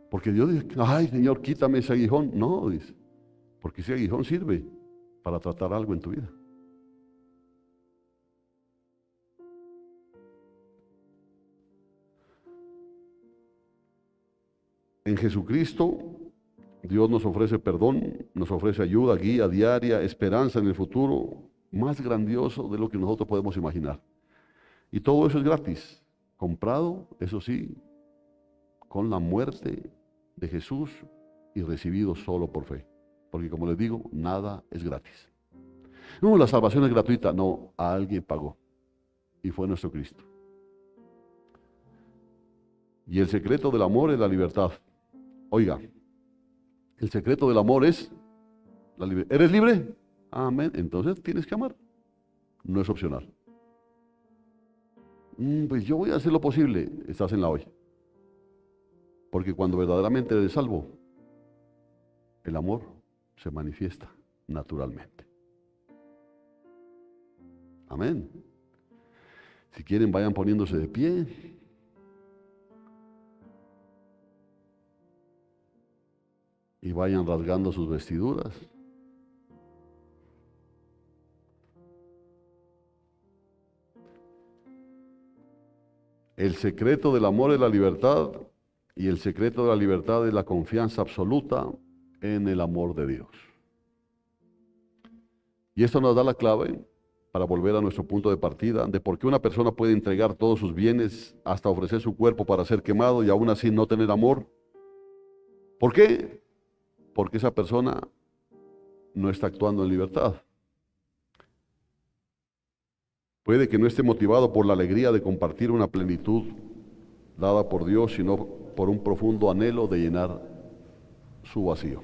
Porque Dios dice, ay Señor, quítame ese aguijón. No, dice, porque ese aguijón sirve para tratar algo en tu vida. En Jesucristo, Dios nos ofrece perdón, nos ofrece ayuda, guía diaria, esperanza en el futuro, más grandioso de lo que nosotros podemos imaginar. Y todo eso es gratis, comprado, eso sí, con la muerte de Jesús y recibido solo por fe. Porque como les digo, nada es gratis. No, la salvación es gratuita, no, alguien pagó y fue nuestro Cristo. Y el secreto del amor es la libertad. Oiga, el secreto del amor es la libertad. ¿Eres libre? Amén. Entonces tienes que amar. No es opcional. Pues yo voy a hacer lo posible. Estás en la hoy. Porque cuando verdaderamente eres salvo, el amor se manifiesta naturalmente. Amén. Si quieren, vayan poniéndose de pie. Y vayan rasgando sus vestiduras. El secreto del amor es la libertad y el secreto de la libertad es la confianza absoluta en el amor de Dios. Y esto nos da la clave para volver a nuestro punto de partida de por qué una persona puede entregar todos sus bienes hasta ofrecer su cuerpo para ser quemado y aún así no tener amor. ¿Por qué? Porque esa persona no está actuando en libertad. Puede que no esté motivado por la alegría de compartir una plenitud dada por Dios, sino por un profundo anhelo de llenar su vacío.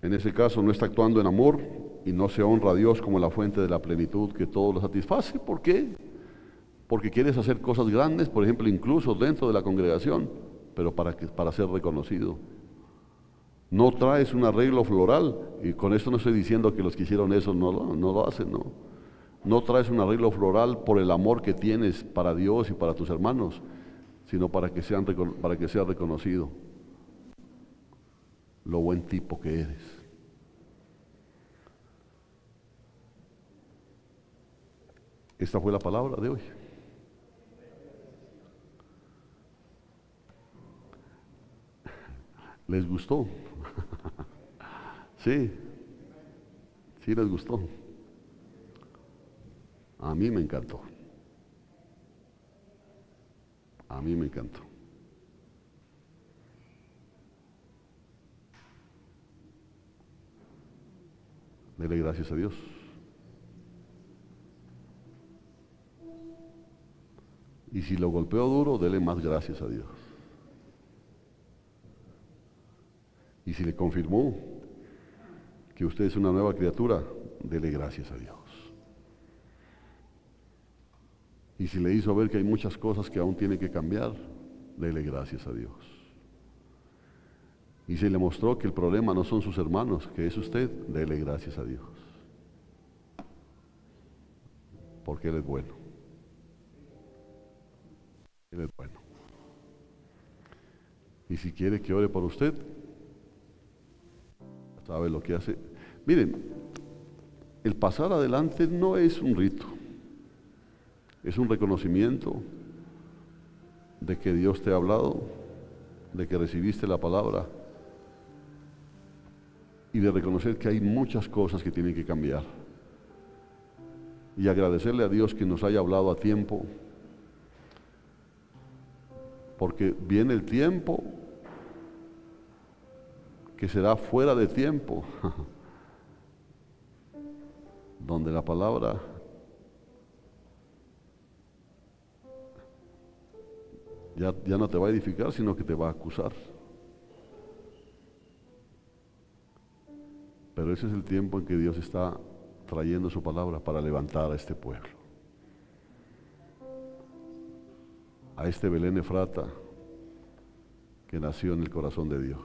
En ese caso no está actuando en amor y no se honra a Dios como la fuente de la plenitud que todo lo satisface. ¿Por qué? Porque quieres hacer cosas grandes, por ejemplo, incluso dentro de la congregación, pero para ser reconocido. No traes un arreglo floral, y con esto no estoy diciendo que los que hicieron eso no lo hacen, no. No traes un arreglo floral por el amor que tienes para Dios y para tus hermanos, sino para que sea reconocido lo buen tipo que eres. Esta fue la palabra de hoy. ¿Les gustó? Sí les gustó. A mí me encantó. A mí me encantó. Dele gracias a Dios. Y si lo golpeó duro, dele más gracias a Dios. Y si le confirmó que usted es una nueva criatura, dele gracias a Dios. Y si le hizo ver que hay muchas cosas que aún tiene que cambiar, dele gracias a Dios. Y si le mostró que el problema no son sus hermanos, que es usted, dele gracias a Dios. Porque Él es bueno. Él es bueno. Y si quiere que ore por usted, sabe lo que hace. Miren, el pasar adelante no es un rito, es un reconocimiento de que Dios te ha hablado, de que recibiste la palabra y de reconocer que hay muchas cosas que tienen que cambiar y agradecerle a Dios que nos haya hablado a tiempo, porque viene el tiempo que será fuera de tiempo, donde la palabra ya no te va a edificar, sino que te va a acusar. Pero ese es el tiempo en que Dios está trayendo su palabra para levantar a este pueblo, a este Belén Efrata que nació en el corazón de Dios.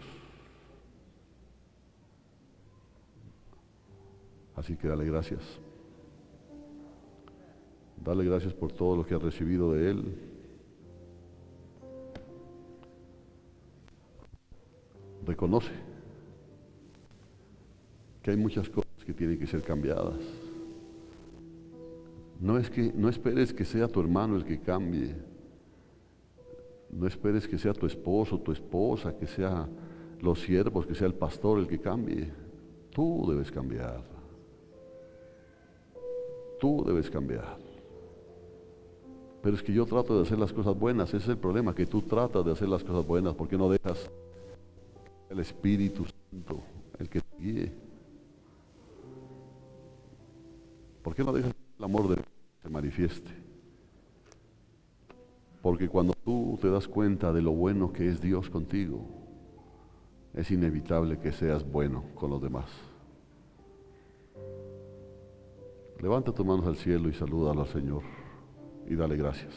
Así que dale gracias. Dale gracias por todo lo que has recibido de Él. Reconoce que hay muchas cosas que tienen que ser cambiadas. No esperes que sea tu hermano el que cambie. No esperes que sea tu esposo, tu esposa, que sea los siervos, que sea el pastor el que cambie. Tú debes cambiar. Tú debes cambiar. Pero es que yo trato de hacer las cosas buenas. Ese es el problema, que tú tratas de hacer las cosas buenas. ¿Por qué no dejas el Espíritu Santo el que te guíe? ¿Por qué no dejas que el amor de Dios se manifieste? Porque cuando tú te das cuenta de lo bueno que es Dios contigo, es inevitable que seas bueno con los demás. Levanta tus manos al cielo y salúdalo al Señor y dale gracias.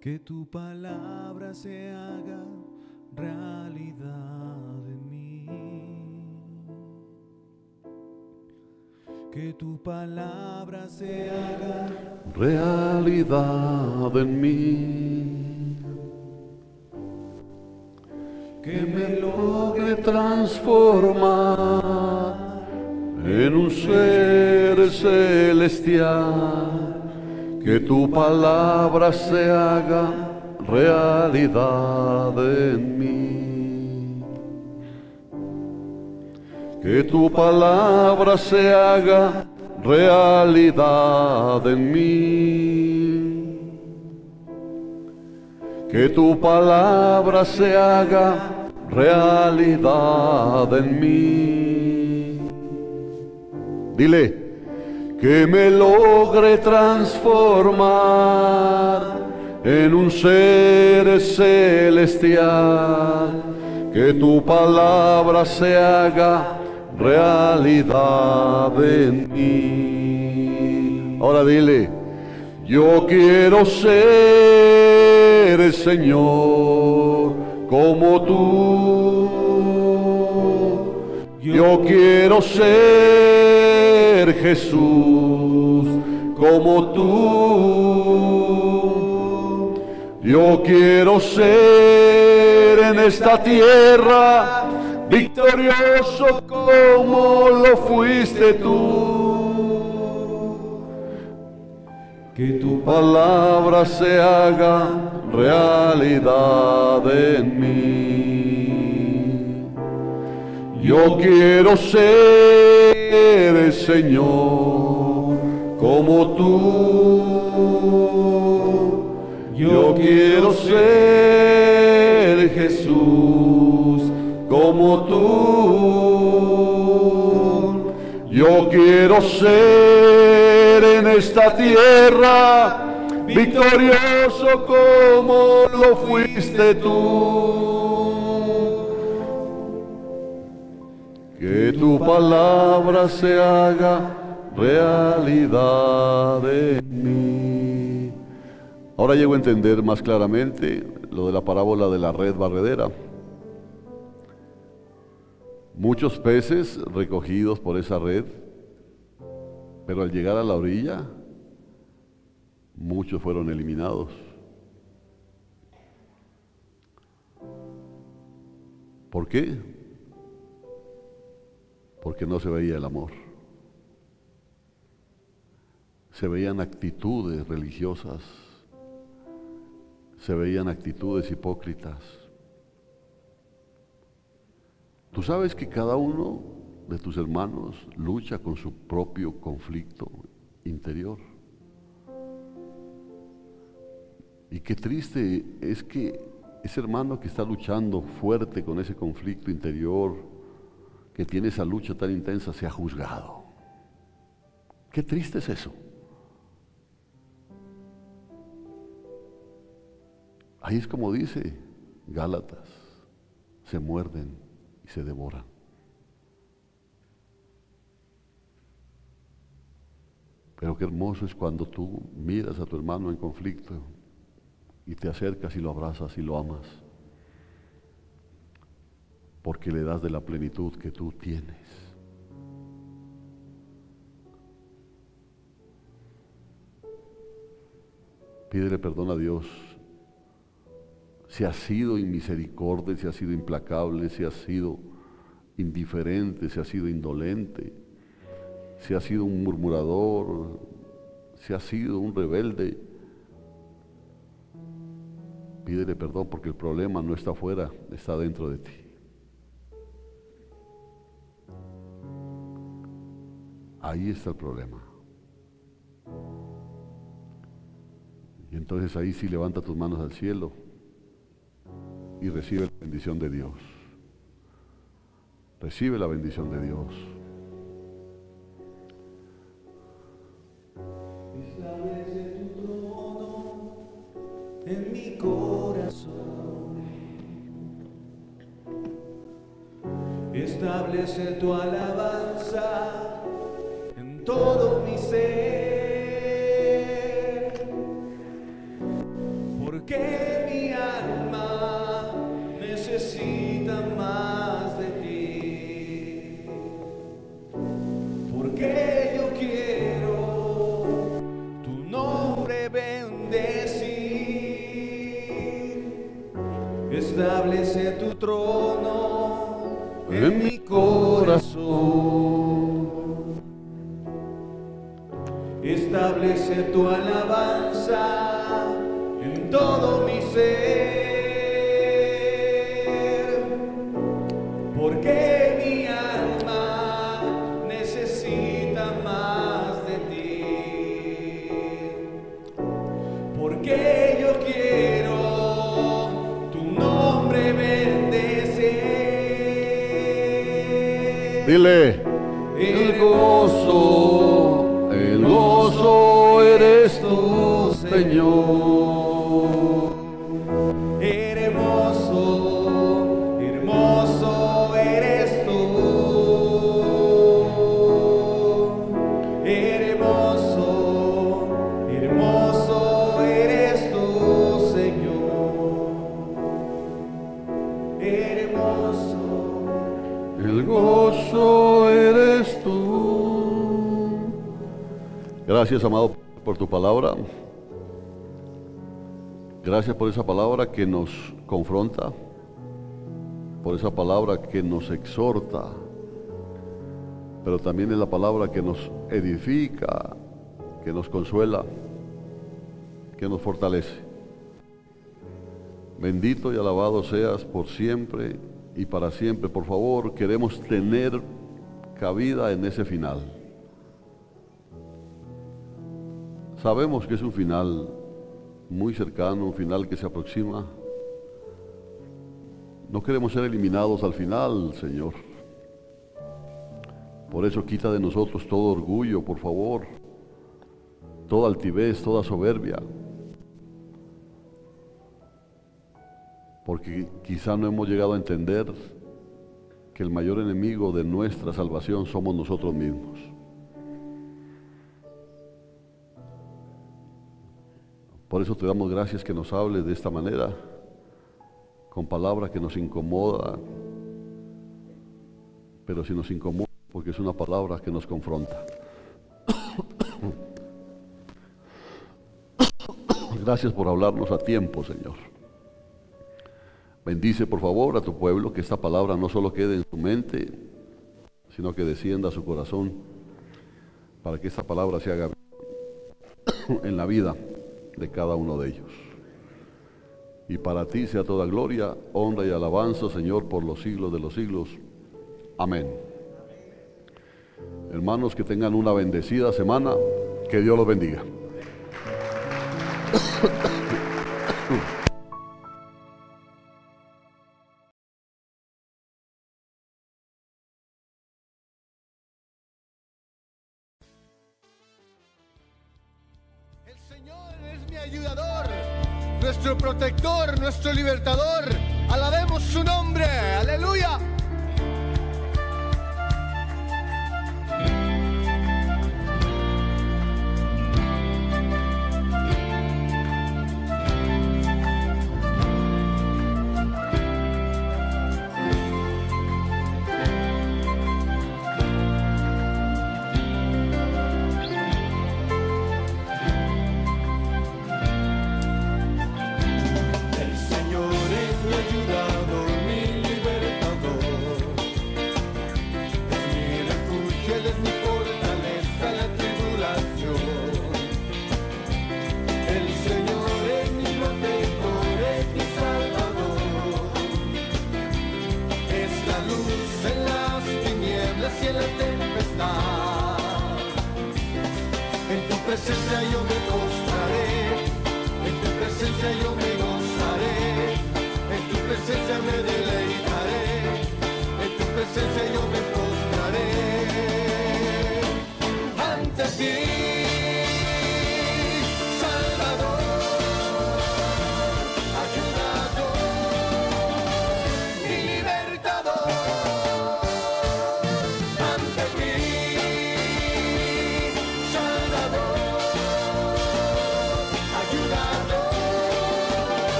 Que tu palabra se haga realidad en mí. Que tu palabra se haga realidad en mí. Que me logre transformar en un ser celestial. Que tu palabra se haga realidad en mí. Que tu palabra se haga realidad en mí. Que tu palabra se haga realidad en mí. Dile, que me logre transformar en un ser celestial, que tu palabra se haga realidad en mí. Ahora dile, yo quiero ser, Señor, como tú. Yo quiero ser, Jesús, como tú. Yo quiero ser en esta tierra victorioso como lo fuiste tú. Que tu palabra se haga realidad en mí. Yo quiero ser, Señor, como tú. Yo quiero ser, Jesús, como tú. Yo quiero ser en esta tierra victorioso como lo fuiste tú. Que tu palabra se haga realidad en mí. Ahora llego a entender más claramente lo de la parábola de la red barredera. Muchos peces recogidos por esa red, pero al llegar a la orilla, muchos fueron eliminados. ¿Por qué? Porque no se veía el amor. Se veían actitudes religiosas, se veían actitudes hipócritas. Tú sabes que cada uno de tus hermanos lucha con su propio conflicto interior. Y qué triste es que ese hermano que está luchando fuerte con ese conflicto interior, que tiene esa lucha tan intensa, sea juzgado. Qué triste es eso. Ahí es como dice Gálatas, se muerden y se devoran. Pero qué hermoso es cuando tú miras a tu hermano en conflicto y te acercas y lo abrazas y lo amas, porque le das de la plenitud que tú tienes. Pídele perdón a Dios si has sido inmisericordia, si has sido implacable, si has sido indiferente, si has sido indolente, si has sido un murmurador, si has sido un rebelde. Pídele perdón porque el problema no está afuera, está dentro de ti. Ahí está el problema. Y entonces ahí sí levanta tus manos al cielo y recibe la bendición de Dios. Recibe la bendición de Dios. Establece tu trono en mi corazón. Establece tu alabanza en todo mi ser. Porque mi alma necesita más de ti. Porque yo quiero tu nombre bendecir. Establece tu trono en mi corazón. Establece tu alabanza en todo mi ser, porque mi alma necesita más de ti, porque yo quiero tu nombre bendecir. Dile, el gozo eres tú, Señor. Hermoso, hermoso eres tú. Hermoso, hermoso eres tú, Señor. Hermoso. El gozo eres tú. Gracias, amado, por tu palabra. Gracias por esa palabra que nos confronta, por esa palabra que nos exhorta, pero también es la palabra que nos edifica, que nos consuela, que nos fortalece. Bendito y alabado seas por siempre y para siempre. Por favor, queremos tener cabida en ese final. Sabemos que es un final muy cercano, un final que se aproxima. No queremos ser eliminados al final, Señor. Por eso quita de nosotros todo orgullo, por favor, toda altivez, toda soberbia. Porque quizá no hemos llegado a entender que el mayor enemigo de nuestra salvación somos nosotros mismos. Por eso te damos gracias que nos hables de esta manera, con palabras que nos incomoda, pero si nos incomoda porque es una palabra que nos confronta. Gracias por hablarnos a tiempo, Señor. Bendice, por favor, a tu pueblo, que esta palabra no solo quede en su mente, sino que descienda a su corazón, para que esta palabra se haga en la vida de cada uno de ellos. Y para ti sea toda gloria, honra y alabanza, Señor, por los siglos de los siglos. Amén. Hermanos, que tengan una bendecida semana. Que Dios los bendiga. El Señor es mi ayudador, nuestro protector, nuestro libertador. Alabemos su nombre. Aleluya. presencia yo me